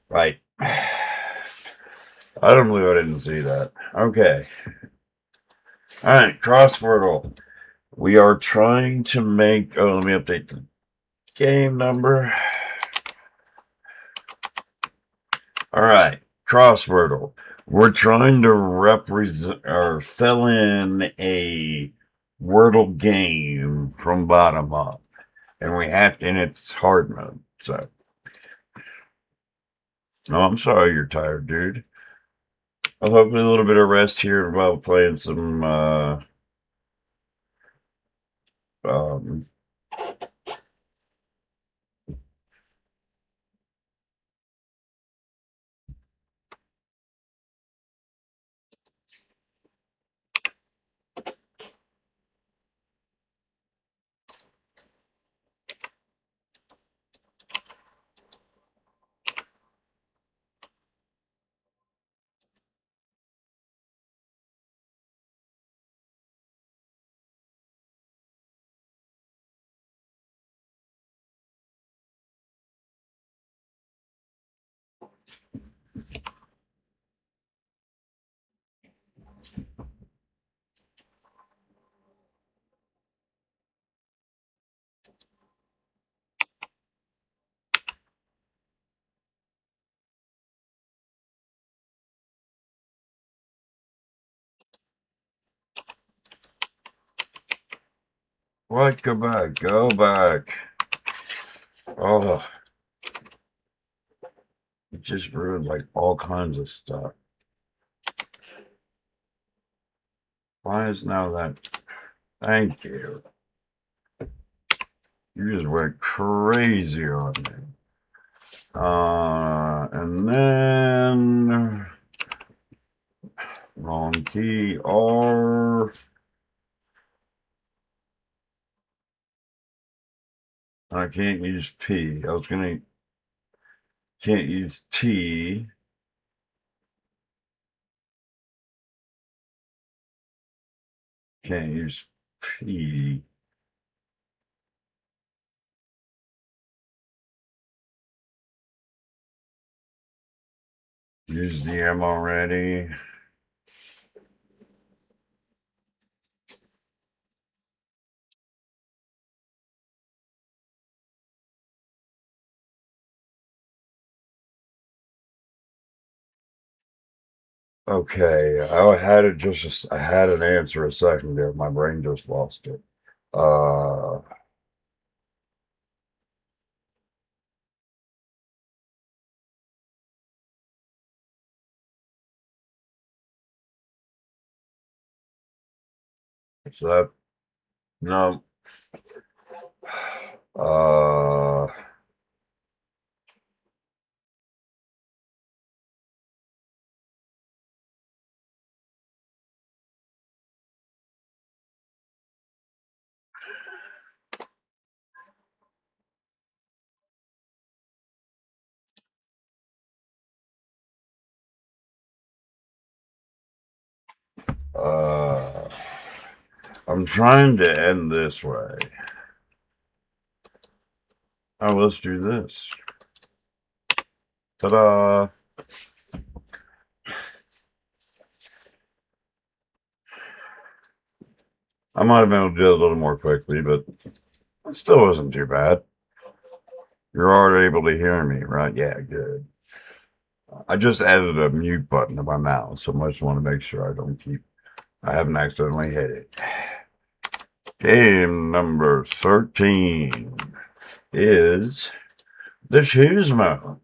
right. I don't believe I didn't see that. Okay. All right, Crosswordle. We are trying to make. Oh, let me update the game number. All right, Crosswordle. We're trying to represent or fill in a Wordle game from bottom up, and we have to, and it's hard mode. So, oh, I'm sorry you're tired, dude. Well, hopefully a little bit of rest here while playing some um What? Go back. Go back. Oh. It just ruined like all kinds of stuff. Why is now that? Thank you. You just went crazy on me. And then wrong key R. I can't use P. I was gonna can't use T. Can't use P. Use the M already. Okay, I had it just. I had an answer a second there. My brain just lost it. So that no. Uh. I'm trying to end this way. Oh, let's do this. Ta-da! I might have been able to do it a little more quickly, but it still wasn't too bad. You're already able to hear me, right? Yeah, good. I just added a mute button to my mouse, so I just want to make sure I haven't accidentally hit it. Game number 13 is the Tusmo.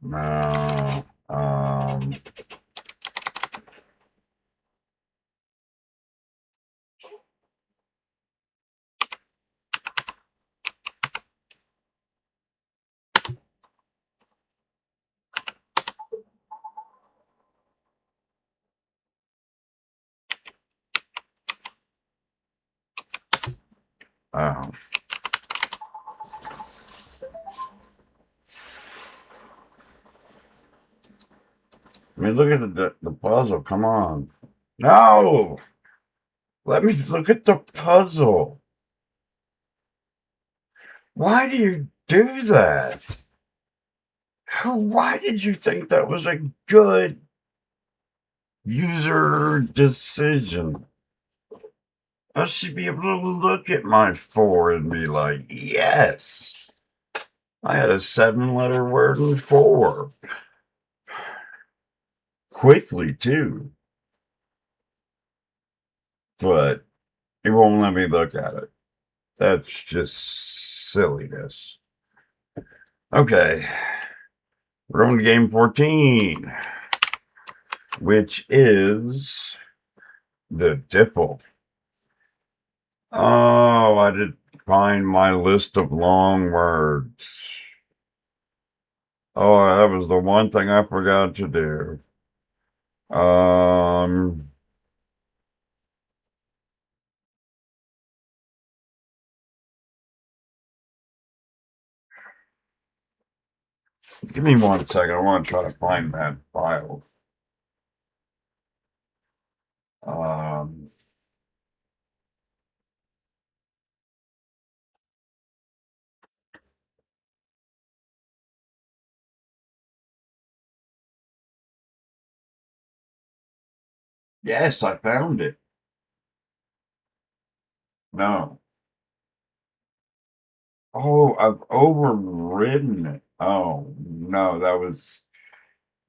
Now, I mean, look at the puzzle. Come on. No! Let me look at the puzzle. Why do you do that? Why did you think that was a good user decision? I should be able to look at my 4 and be like, yes, I had a 7-letter word in 4. Quickly, too. But It won't let me look at it. That's just silliness. Okay. We're on to game 14, which is the Diffle. Oh, I did find my list of long words. Oh, that was the one thing I forgot to do. Give me 1 second. I want to try to find that file. Um, yes, I found it. No. Oh, I've overridden it. Oh, no,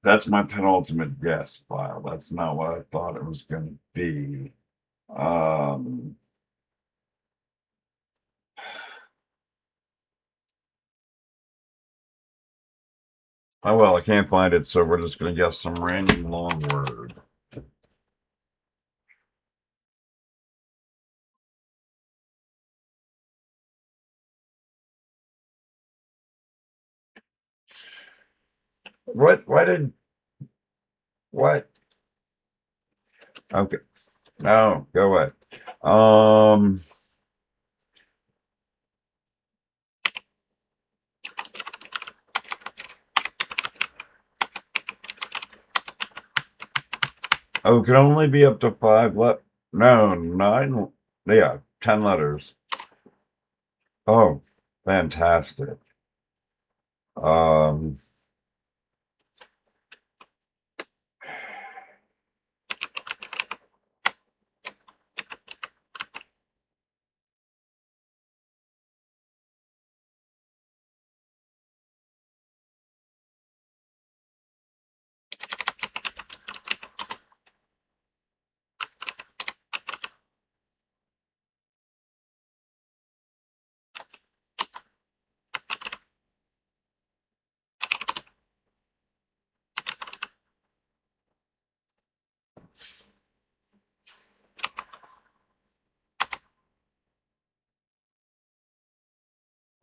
that's my penultimate guess file. That's not what I thought it was going to be. Um, oh, well, I can't find it, so we're just going to guess some random long word. What? What? Okay. No, go away. Oh, it can only be up to 5 no, 9, yeah, 10 letters. Oh, fantastic. Um,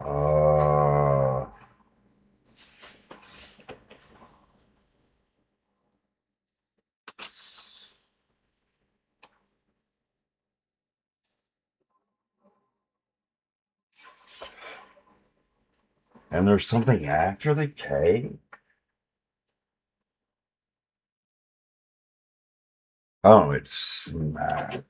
uh, and there's something after the K? Oh, it's smack.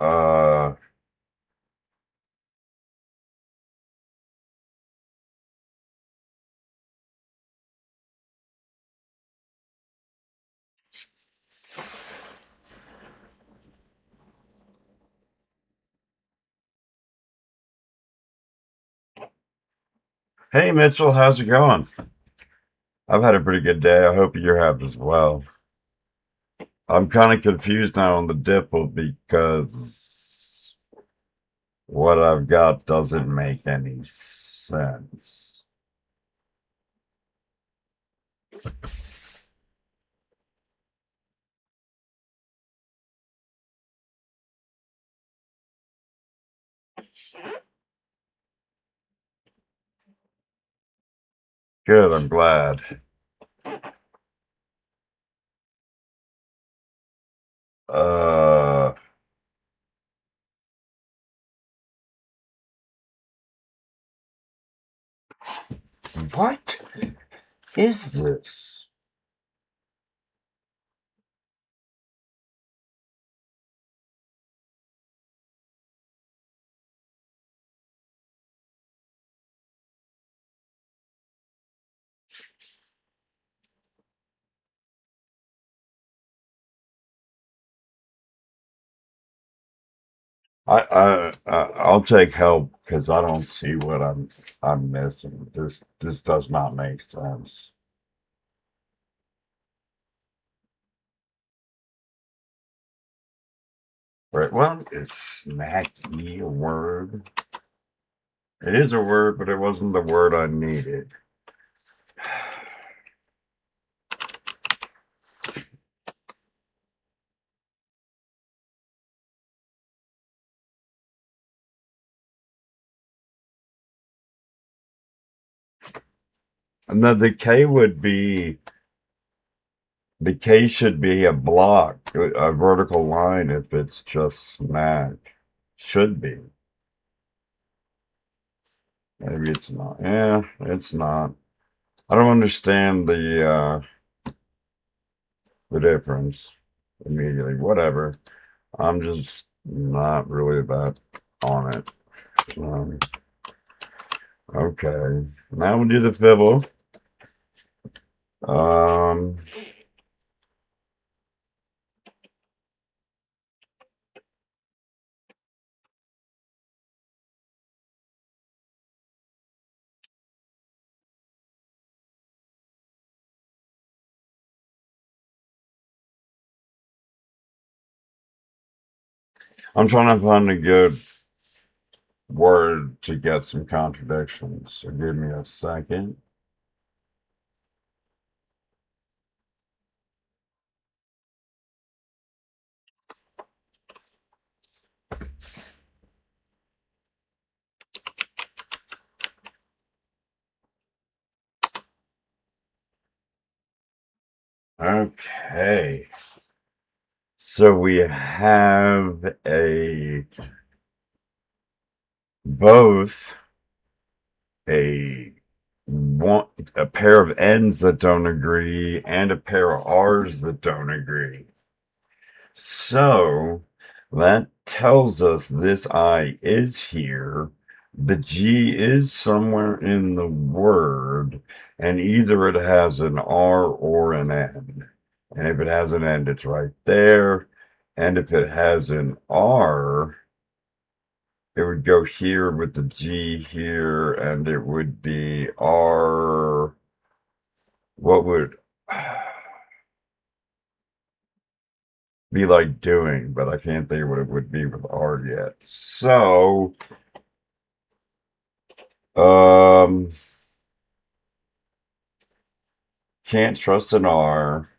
Uh, hey, Mitchell, how's it going? I've had a pretty good day. I hope you have as well. I'm kind of confused now on the Diffle because what I've got doesn't make any sense. Good, I'm glad. Uh, what is this? I'll take help because I don't see what I'm missing. This does not make sense. Right. Well, it's snacky a word. It is a word, but it wasn't the word I needed. And then the K would be, the K should be a block, a vertical line if it's just snack. Should be. Maybe it's not. Yeah, it's not. I don't understand the difference immediately. Whatever. I'm just not really that on it. Okay. Now we'll do the Fibble. I'm trying to find a good word to get some contradictions. So give me a second. Okay. So we have both a a pair of N's that don't agree and a pair of R's that don't agree. So that tells us this I is here. The G is somewhere in the word, and either it has an R or an N. And if it has an N, it's right there. And if it has an R, it would go here with the G here, and it would be R. What would be like doing, but I can't think of what it would be with R yet. So, can't trust an R.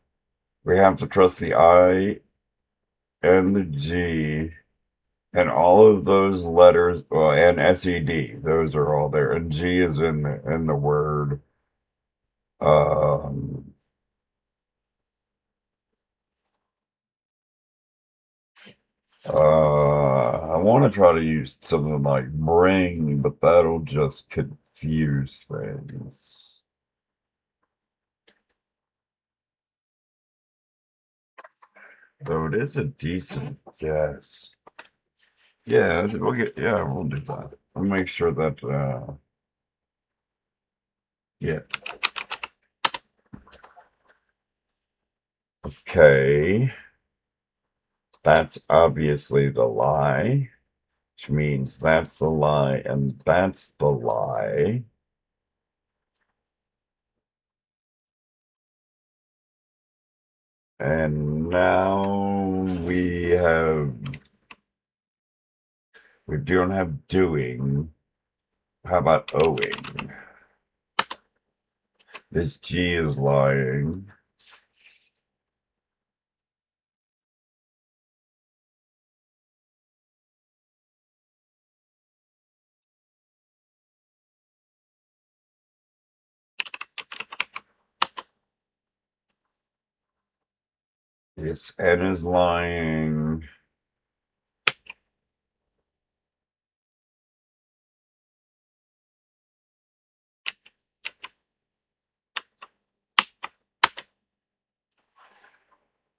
We have to trust the I and the G and all of those letters, well, and SED. Those are all there, and G is in the word. I want to try to use something like bring, but that'll just confuse things. Though it is a decent guess. Yeah, we'll do that. I'll make sure that yeah. Okay. That's obviously the lie, which means that's the lie and that's the lie. And now we don't have doing. How about owing? This G is lying. This N is lying.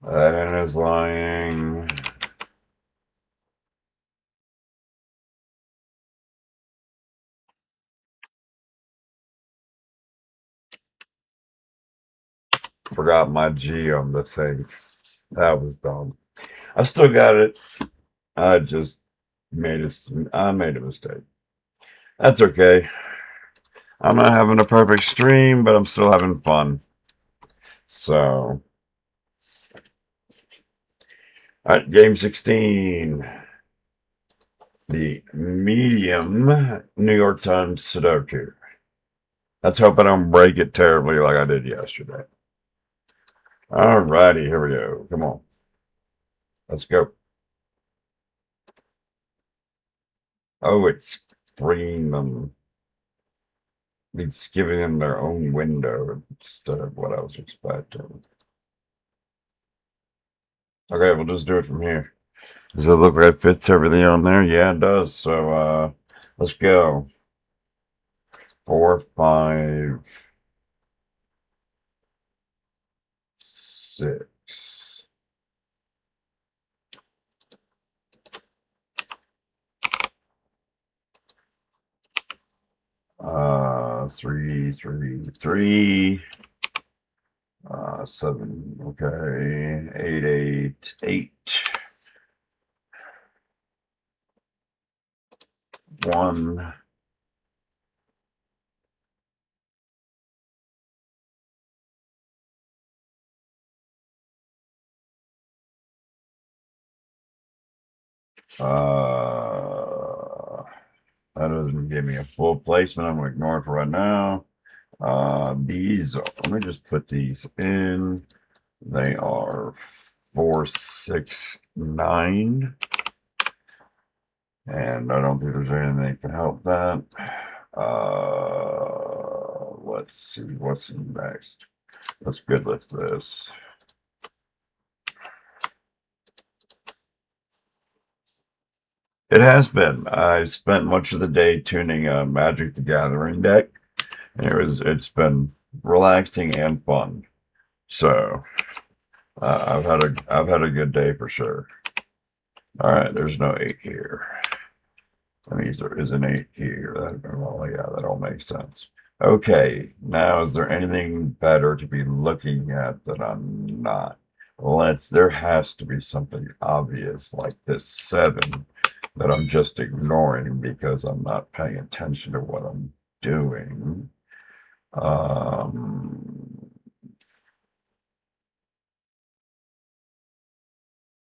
That N is lying. Forgot my G on the thing. That was dumb. I still got it. I just I made a mistake. That's okay. I'm not having a perfect stream, but I'm still having fun. So, all right, game 16. The medium New York Times Sudoku. Let's hope I don't break it terribly like I did yesterday. All righty, here we go. Come on. Let's go. Oh, it's bringing them. It's giving them their own window instead of what I was expecting. Okay, we'll just do it from here. Does it look like it fits everything on there? Yeah, it does. So, let's go. 4, 5, 6. 3, 3, 3. 7. Okay. 8, 8, 8. 1. That doesn't give me a full placement. I'm going to ignore it for right now. These, let me just put these in. They are 4, 6, 9. And I don't think there's anything that can help that. Let's see what's next. Let's good lift this. It has been. I spent much of the day tuning a Magic the Gathering deck, and it's been relaxing and fun. So I've had a good day for sure. All right, there's no 8 here. That means there is an 8 here. Well, yeah, that all makes sense. Okay, now is there anything better to be looking at that I'm not? Well, there has to be something obvious like this 7 that I'm just ignoring because I'm not paying attention to what I'm doing.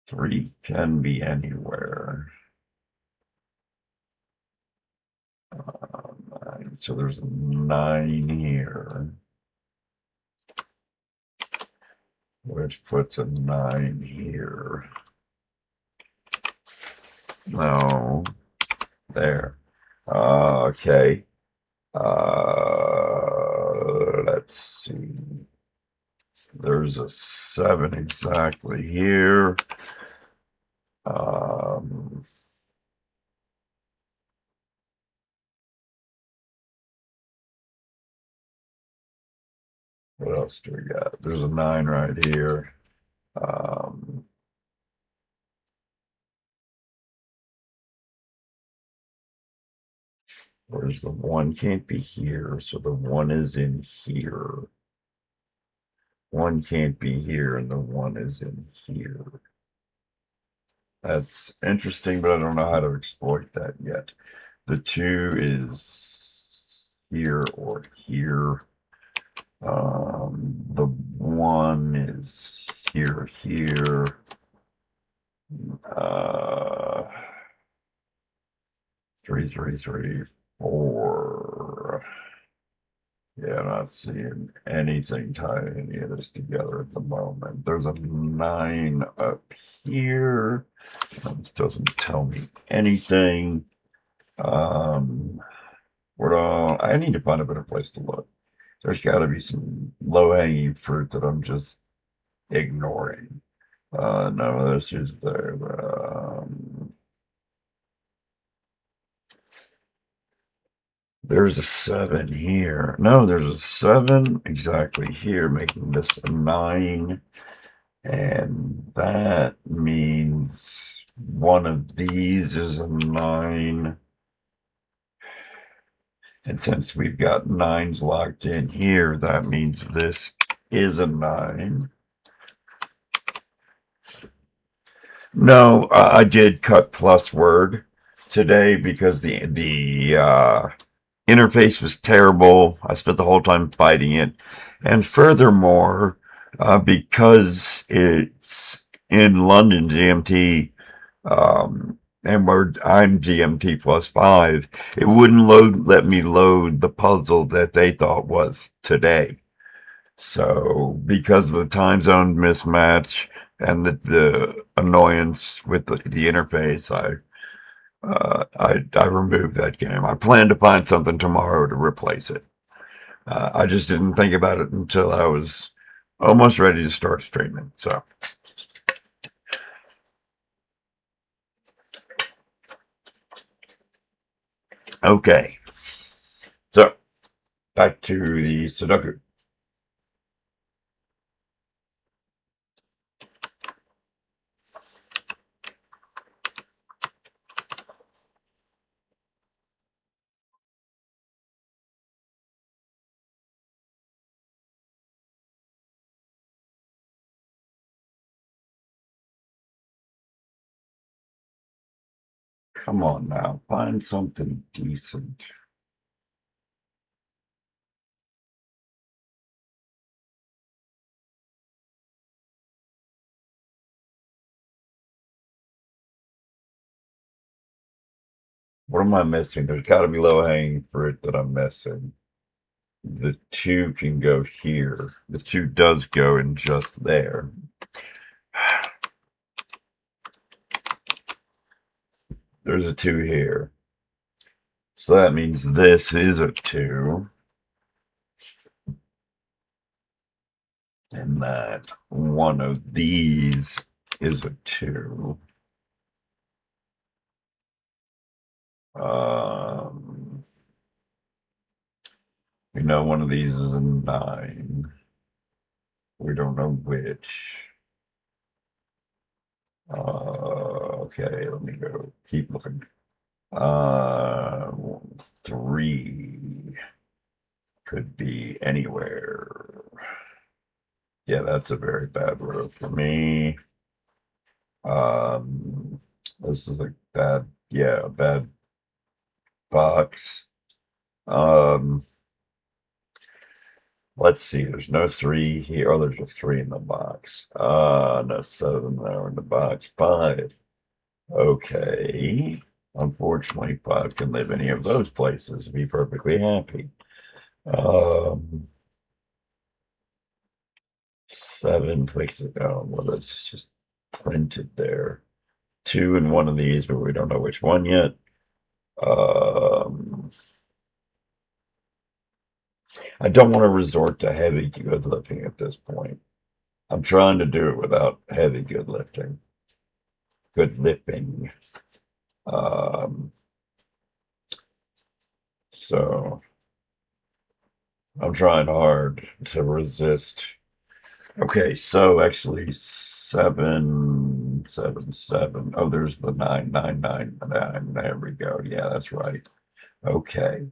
3 can be anywhere. So there's a 9 here, which puts a 9 here. No, there. Okay. Let's see. There's a 7 exactly here. What else do we got? There's a 9 right here. Where's the 1? Can't be here, so the 1 is in here. 1 can't be here, and the 1 is in here. That's interesting, but I don't know how to exploit that yet. The 2 is here or here. The 1 is here, here. 3, 3, 3, 4. Yeah, I'm not seeing anything tying any of this together at the moment. There's a 9 up here. This doesn't tell me anything. I need to find a better place to look. There's got to be some low-hanging fruit that I'm just ignoring. No, this is there. There's a 7 here. No, there's a 7 exactly here, making this a 9. And that means one of these is a 9. And since we've got 9s locked in here, that means this is a 9. No, I did cut plus word. today because the interface was terrible. I spent the whole time fighting it, and furthermore, because it's in London GMT, and I'm GMT +5, it wouldn't let me load the puzzle that they thought was today. So because of the time zone mismatch and the annoyance with the interface, I removed that game. I plan to find something tomorrow to replace it. I just didn't think about it until I was almost ready to start streaming. So, okay. So, back to the Sudoku. Come on now, find something decent. What am I missing? There's got to be low-hanging fruit that I'm missing. The 2 can go here. The 2 does go in just there. There's a 2 here. So that means this is a 2. And that one of these is a 2. We know one of these is a 9. We don't know which. Okay, let me go keep looking. 3 could be anywhere. Yeah, that's a very bad row for me. This is a bad, yeah, a bad box. Let's see, there's no 3 here. Oh, there's a 3 in the box. No 7 there in the box. 5. Okay. Unfortunately, 5 can live any of those places and be perfectly happy. 7 places. Oh, well, that's just printed there. 2 in one of these, but we don't know which one yet. I don't want to resort to heavy good lifting at this point. I'm trying to do it without heavy good lifting. Good lifting. So I'm trying hard to resist. Okay, so actually 7, 7, 7. Oh, there's the 9, 9, 9, 9. There we go. Yeah, that's right. Okay.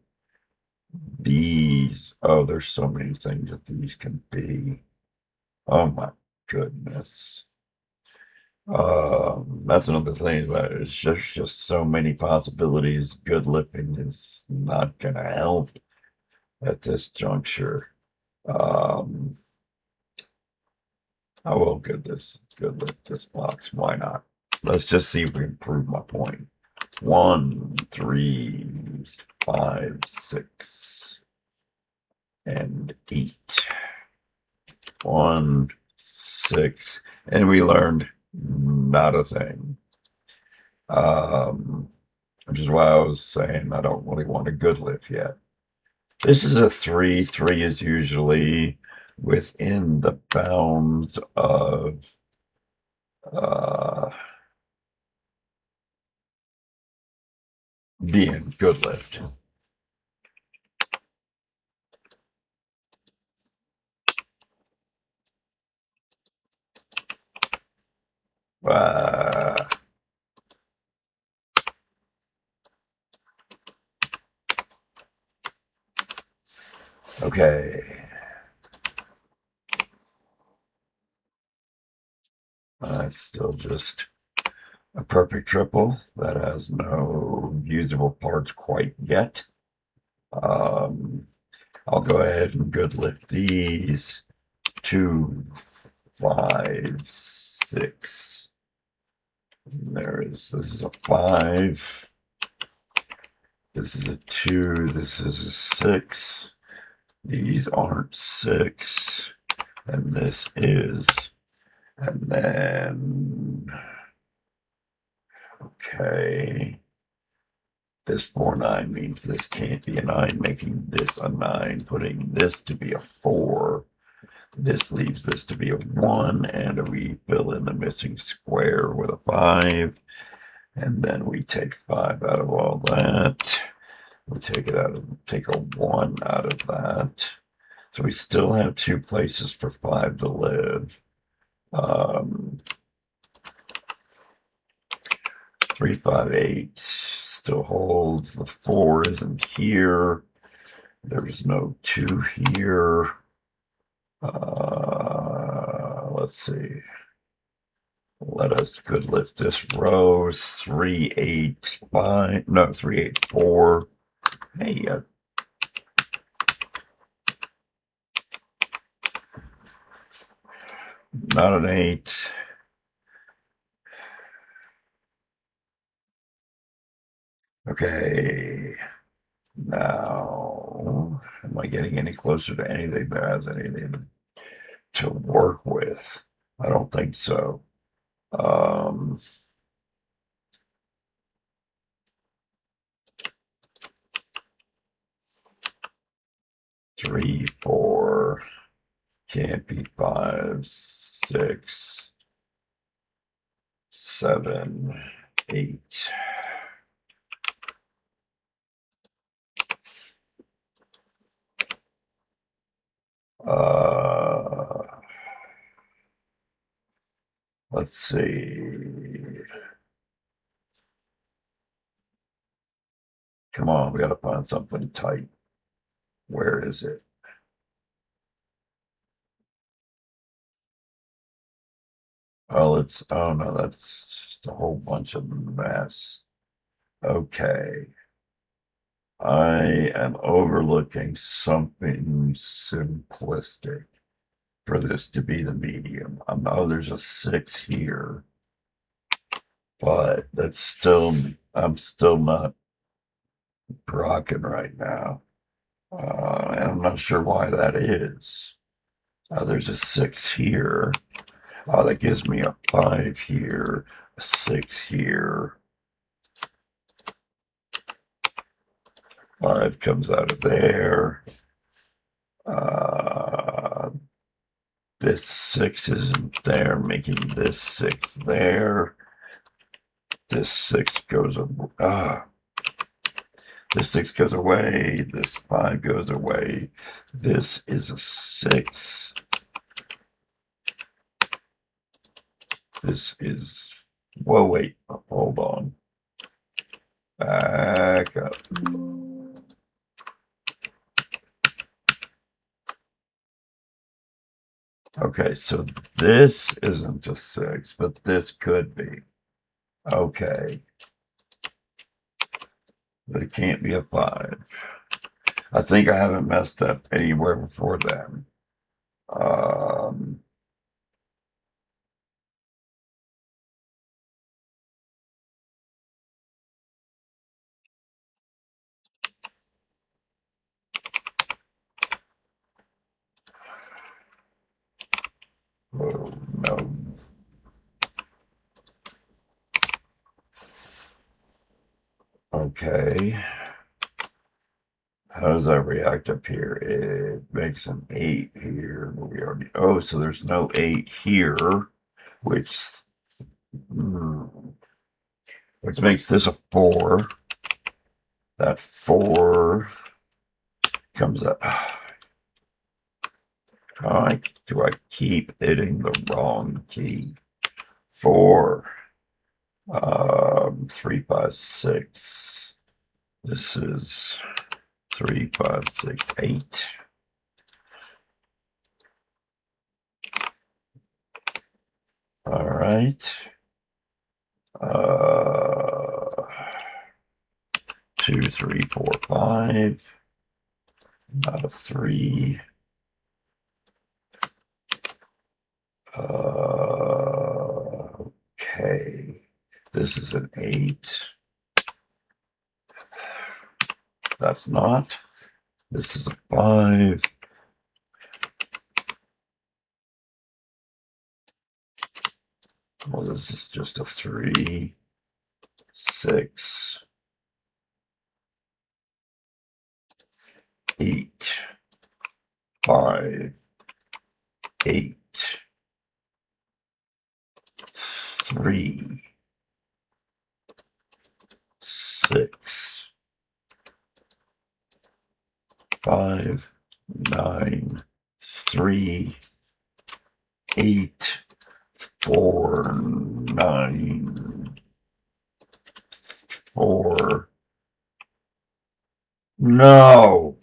These, oh, there's so many things that these can be. Oh my goodness. That's another thing about it. It's just so many possibilities. Good lifting is not gonna help at this juncture. I will good lift this box. Why not? Let's just see if we can prove my point. 1, 3, 5, 6, and 8. 1, 6, and we learned not a thing. Which is why I was saying I don't really want a good lift yet. This is a 3. 3 is usually within the bounds of being good lift. Okay. That's still just a perfect triple that has no usable parts quite yet. I'll go ahead and good lift these. 2, 5, 6. This is a 5. This is a 2. This is a 6. These aren't 6. And this is. And then, okay. This 4, 9 means this can't be a 9, making this a 9, putting this to be a 4. This leaves this to be a 1, and we fill in the missing square with a 5. And then we take 5 out of all that. We take a 1 out of that. So we still have 2 places for 5 to live. 3, 5, 8 still holds. The 4 isn't here. There's no 2 here. Let's see. Let us good lift this row. 3, 8, 5. No, 3, 8, 4. Hey, not an 8. Okay. Now, am I getting any closer to anything that has anything to work with? I don't think so. 3, 4, can't be 5, 6, 7, 8. Let's see. Come on, we got to find something tight. Where is it? Oh, oh no, that's just a whole bunch of mess. Okay. I am overlooking something simplistic for this to be the medium. I know there's a 6 here, but that's still, I'm still not rocking right now. And I'm not sure why that is. There's a 6 here. Oh, that gives me a 5 here, a 6 here. 5 comes out of there. This 6 isn't there, making this 6 there. This 6 goes this 6 goes away. This 5 goes away. This is a 6. This is, whoa, wait, hold on. Back up. Okay, so this isn't a 6, but this could be. Okay. But it can't be a 5. I think I haven't messed up anywhere before then. Oh, no. Okay. How does that react up here? It makes an 8 here. We already, oh, so there's no 8 here, which makes this a 4. That 4 comes up. Do I keep hitting the wrong key? 4. 3, 5, 6. This is 3, 5, 6, 8. All right. 2, 3, 4, 5. Not a 3. Okay. This is an 8. That's not. This is a 5. Well, this is just a 3, 6, 8, 5, 8, 3, 6, 5, 9, 3, 8, 4, 9, 4. No.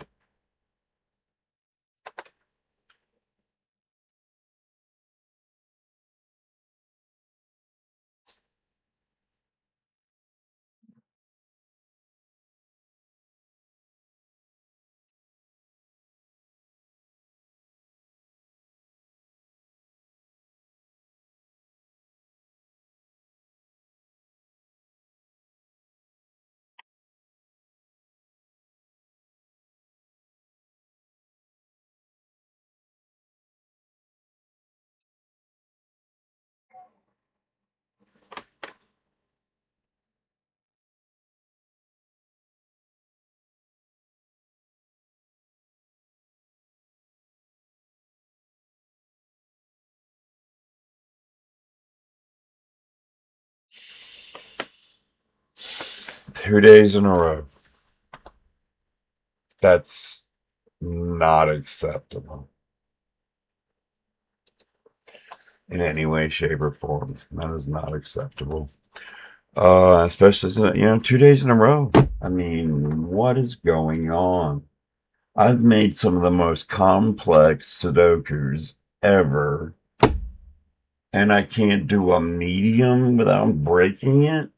Two days in a row. That's not acceptable in any way, shape, or form. That is not acceptable. Especially, 2 days in a row. I mean, what is going on? I've made some of the most complex Sudokus ever, and I can't do a medium without breaking it?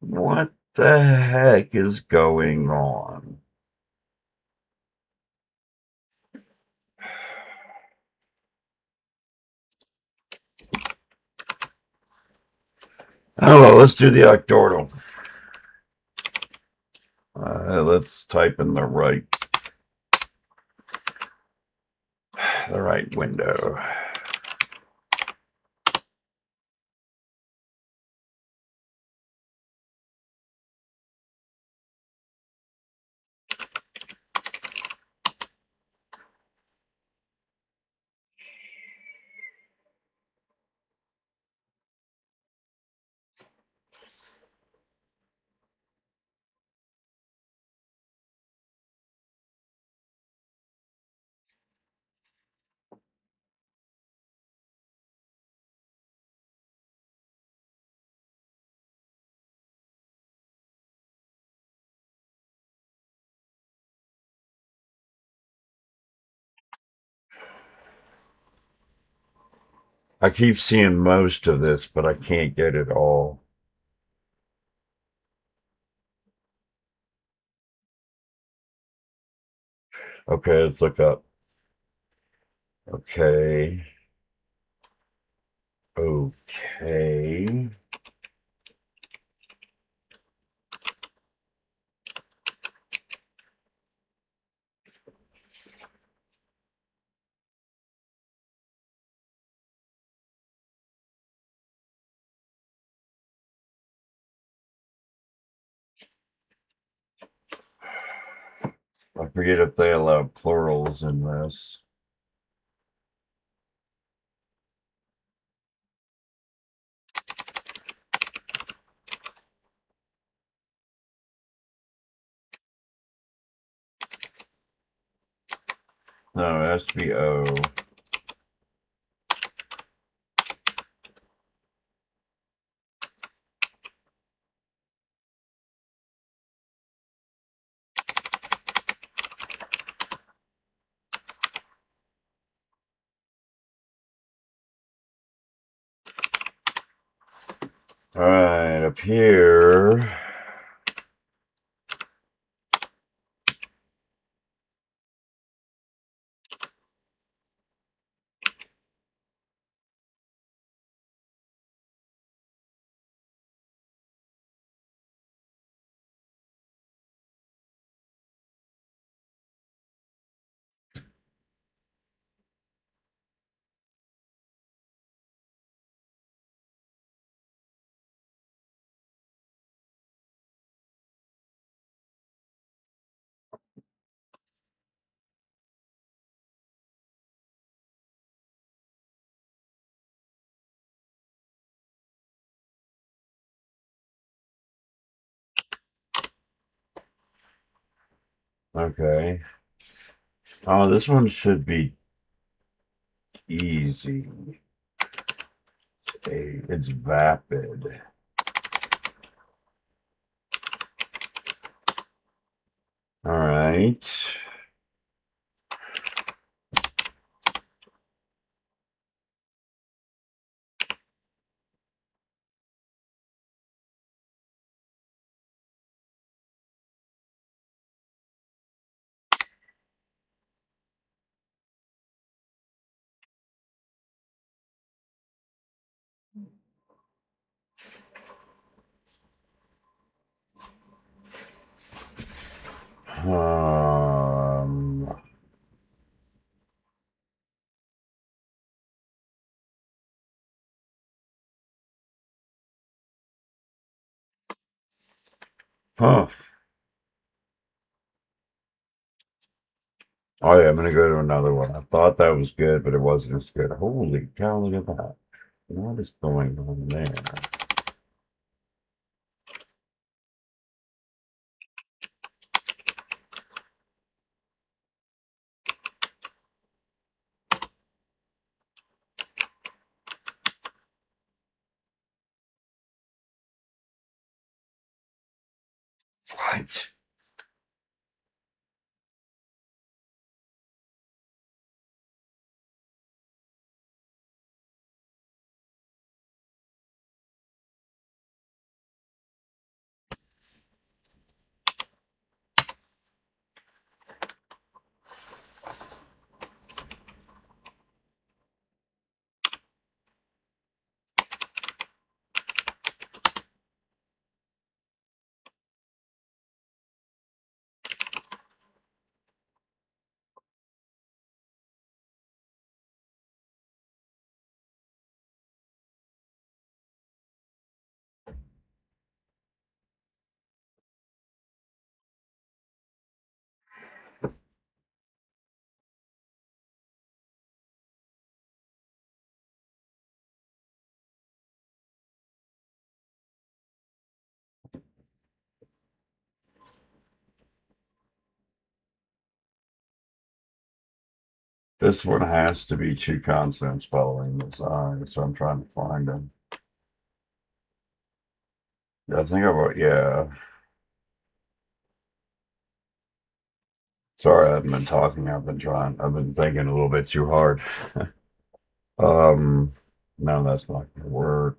What the heck is going on? Oh, let's do the Octordle. Let's type in the right window. I keep seeing most of this, but I can't get it all. Okay, let's look up. Okay. Okay. I forget if they allow plurals in this. No, it has to be O. All right, up here. Okay. Oh, this one should be easy. It's vapid. All right. Um, huh. Oh yeah, I'm gonna go to another one. I thought that was good, but it wasn't as good. Holy cow, look at that. What is going on there? What? This one has to be two consonants following this I, so I'm trying to find them. I think about, yeah. Sorry, I haven't been talking. I've been thinking a little bit too hard. Um, no, that's not gonna work.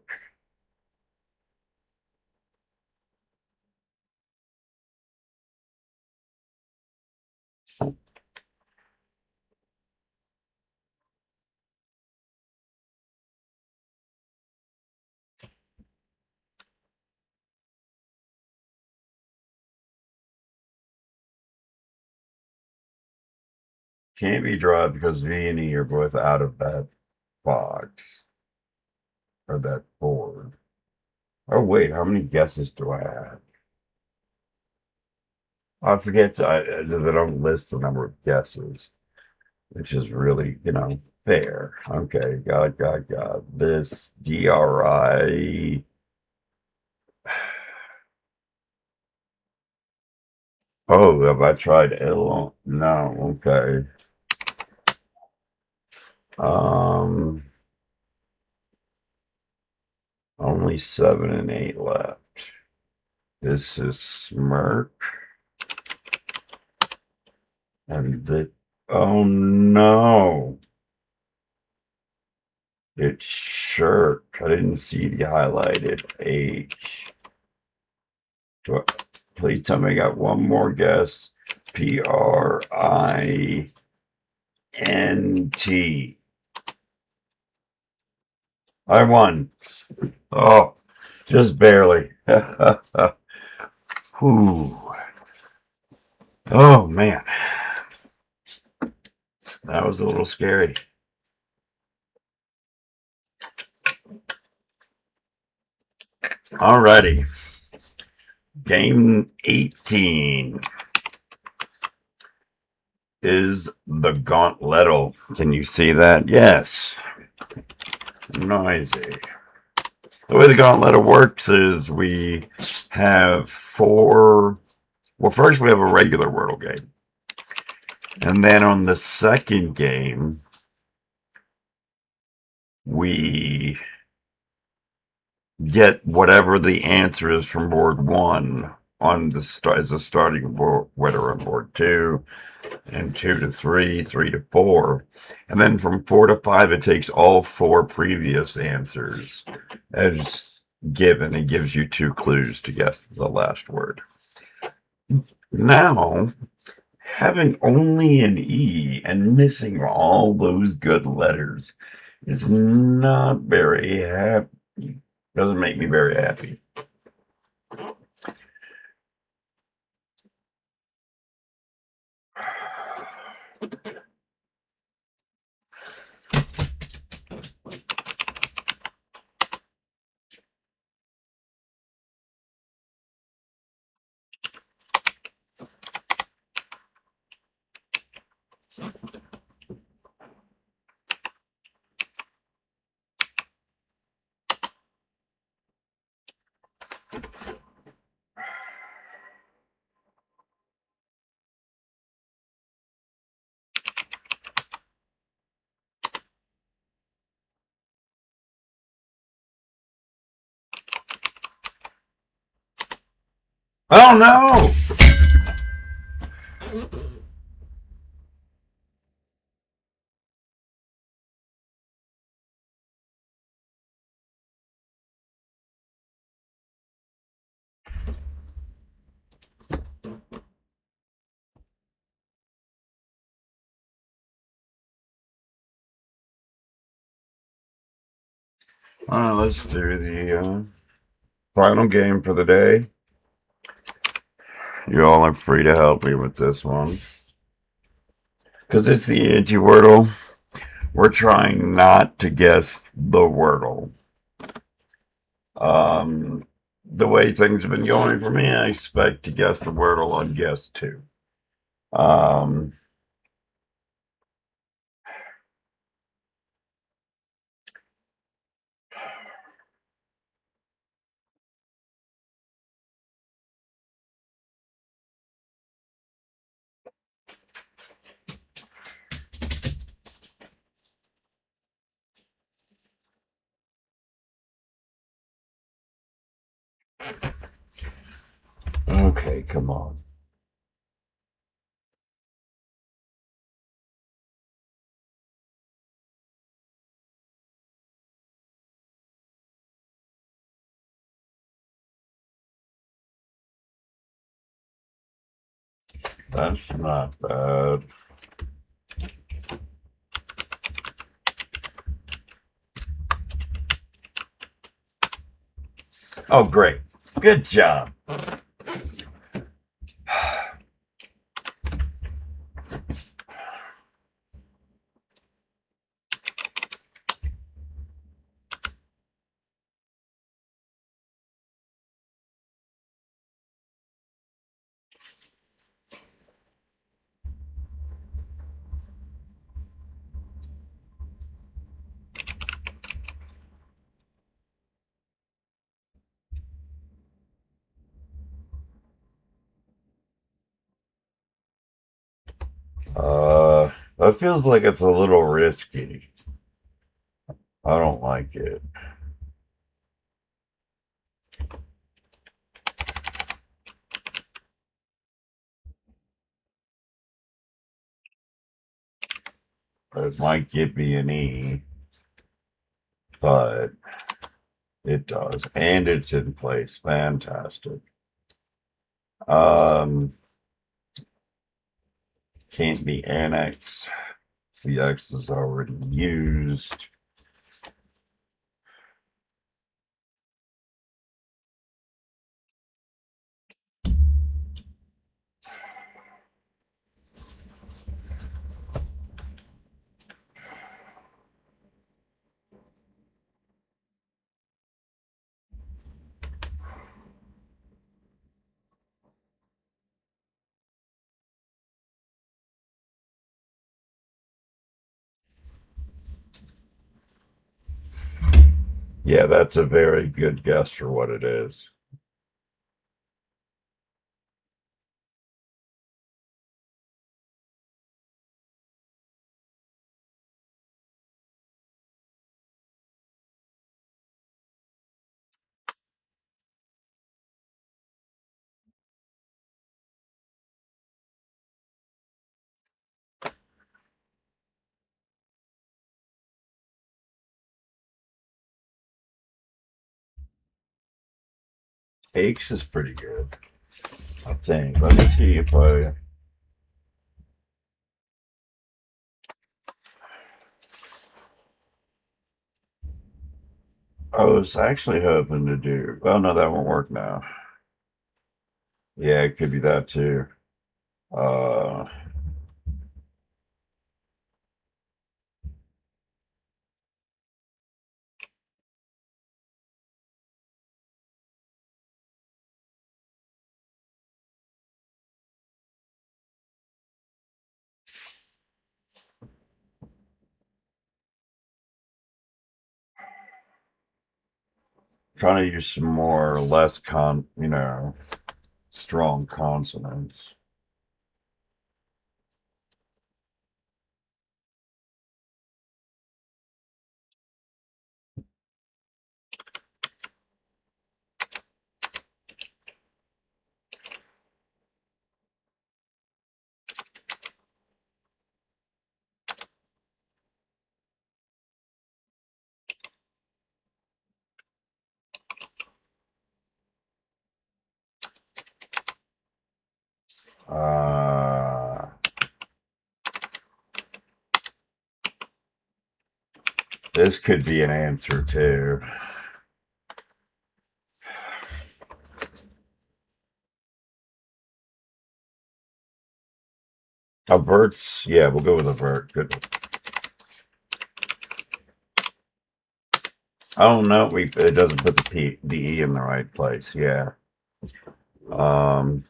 Can't be drawn because V and E are both out of that box or that board. Oh wait, how many guesses do I have? I forget they don't list the number of guesses, which is really, fair. Okay, got this DRI. Oh, have I tried L? No, okay. Um, only 7 and 8 left. This is Smirk. And oh no, it's Shirk. I didn't see the highlighted H. Please tell me I got one more guess. PRINT. I won. Oh, just barely. Whew. Oh man, that was a little scary. Alrighty, game 18 is the Gauntletle. Can you see that? Yes. Noisy. The way the Gauntletle works is we have four. Well, first we have a regular Wordle game. And then on the second game, we get whatever the answer is from board one on the as a starting board, whether on board two, and 2 to 3, 3 to 4. And then from 4 to 5, it takes all 4 previous answers as given. It gives you 2 clues to guess the last word. Now, having only an E and missing all those good letters is not very happy. Doesn't make me very happy. Oh no! Let's do the final game for the day. You all are free to help me with this one. Because it's the Antiwordle. We're trying not to guess the Wordle. The way things have been going for me, I expect to guess the Wordle on guess 2. Okay, come on. That's not bad. Oh, great. Good job. That feels like it's a little risky. I don't like it. It might give me an E, but it does. And it's in place. Fantastic. Can't be annexed. The X is already used. Yeah, that's a very good guess for what it is. Aches is pretty good, I think. Let me see if I. I was actually hoping to do. Oh no, that won't work now. Yeah, it could be that too. Uh, Trying to use some more less strong consonants. Uh, this could be an answer too. A vert's, yeah, we'll go with a vert. Good. Oh no, it doesn't put the E in the right place. Yeah. Um,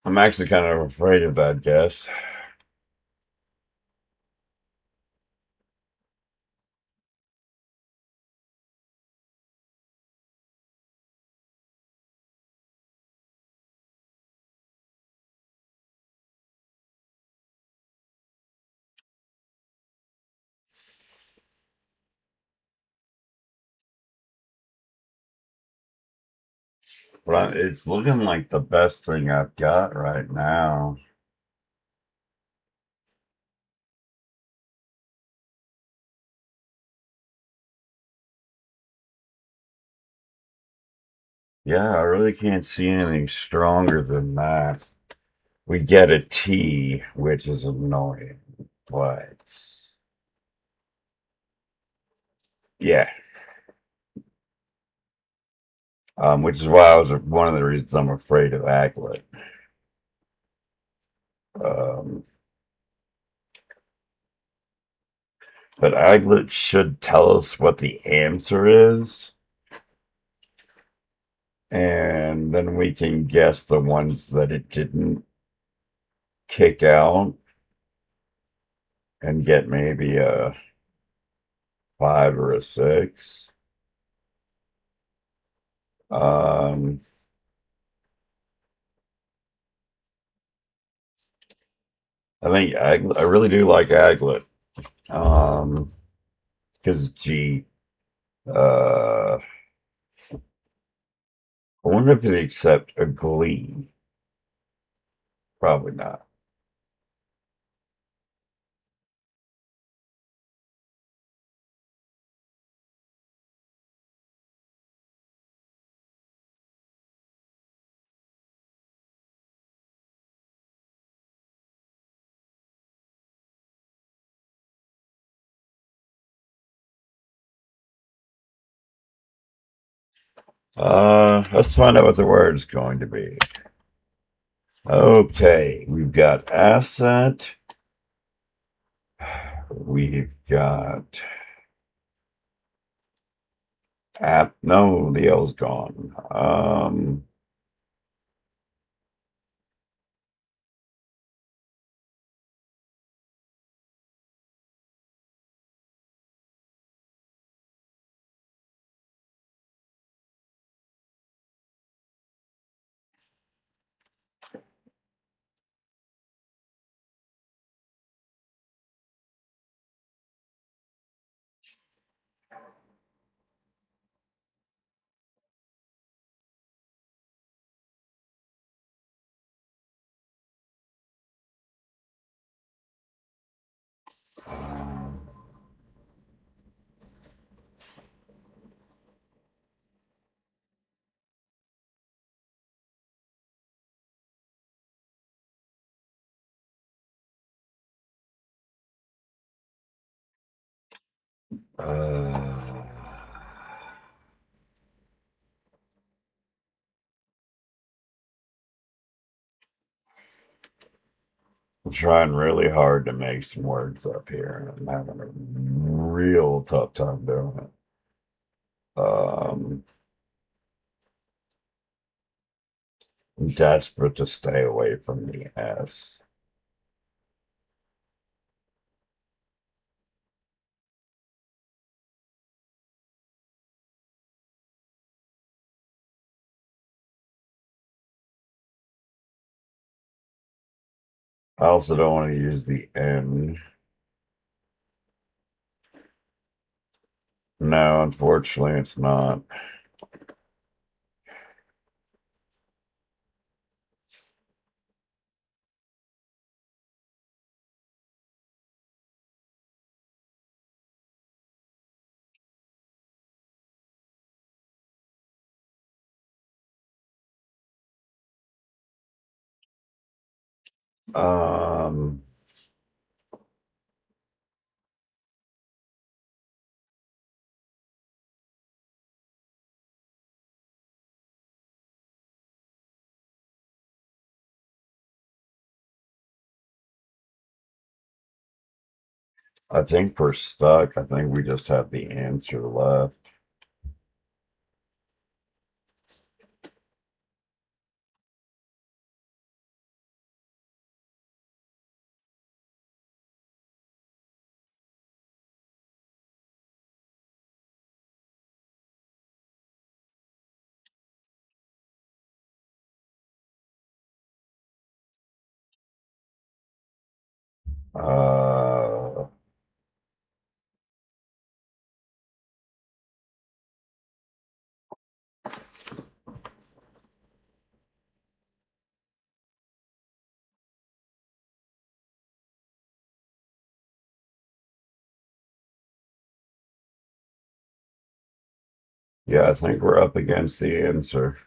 I'm actually kind of afraid of that guess. But it's looking like the best thing I've got right now. Yeah, I really can't see anything stronger than that. We get a T, which is annoying, but yeah. Which is why I was one of the reasons I'm afraid of Aglet. Um, but Aglet should tell us what the answer is, and then we can guess the ones that it didn't kick out and get maybe a 5 or a 6. Um, I think I really do like Aglet. Because G. I wonder if they accept a Glee. Probably not. Let's find out what the word is going to be. Okay, we've got asset. We've got app. No, the L's gone. Uh, I'm trying really hard to make some words up here, and I'm having a real tough time doing it. I'm desperate to stay away from the S. I also don't want to use the N. No, unfortunately, it's not. Um, I think we're stuck. I think we just have the answer left. Uh, yeah, I think we're up against the answer.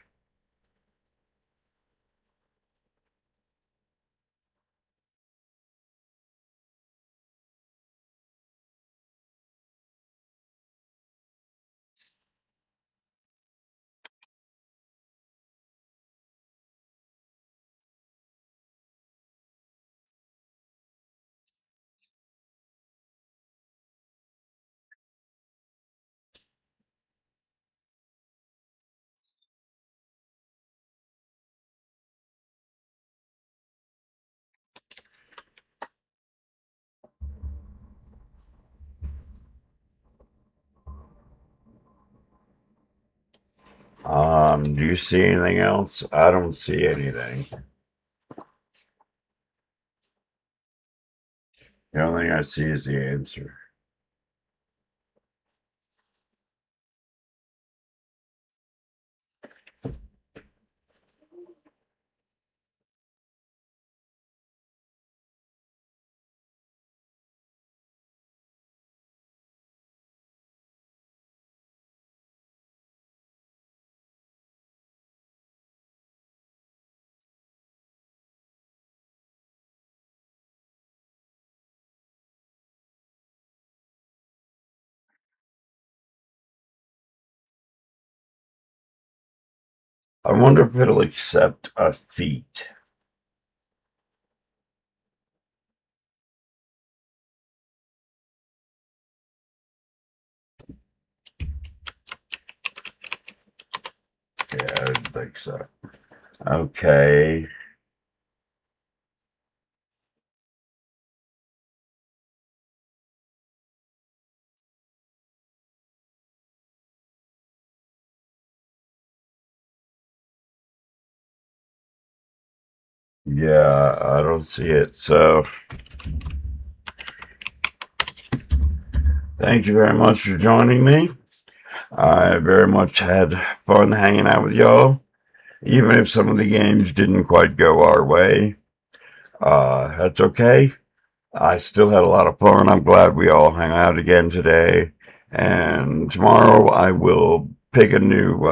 Do you see anything else? I don't see anything. The only thing I see is the answer. I wonder if it'll accept a feat. Yeah, I didn't think so. Okay. Yeah, I don't see it. So, thank you very much for joining me. I very much had fun hanging out with y'all, even if some of the games didn't quite go our way. That's okay. I still had a lot of fun. I'm glad we all hung out again today. And tomorrow I will pick a new,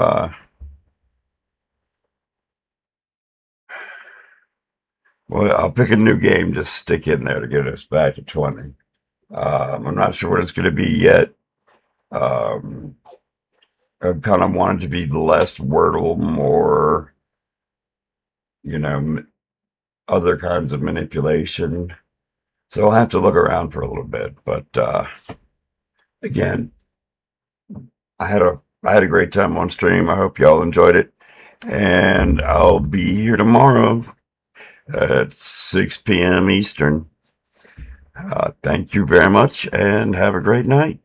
I'll pick a new game to stick in there to get us back to 20. I'm not sure what it's going to be yet. I kind of wanted to be less Wordle, more, other kinds of manipulation. So I'll have to look around for a little bit. But again, I had a great time on stream. I hope y'all enjoyed it. And I'll be here tomorrow at 6 p.m. Eastern. Thank you very much and have a great night.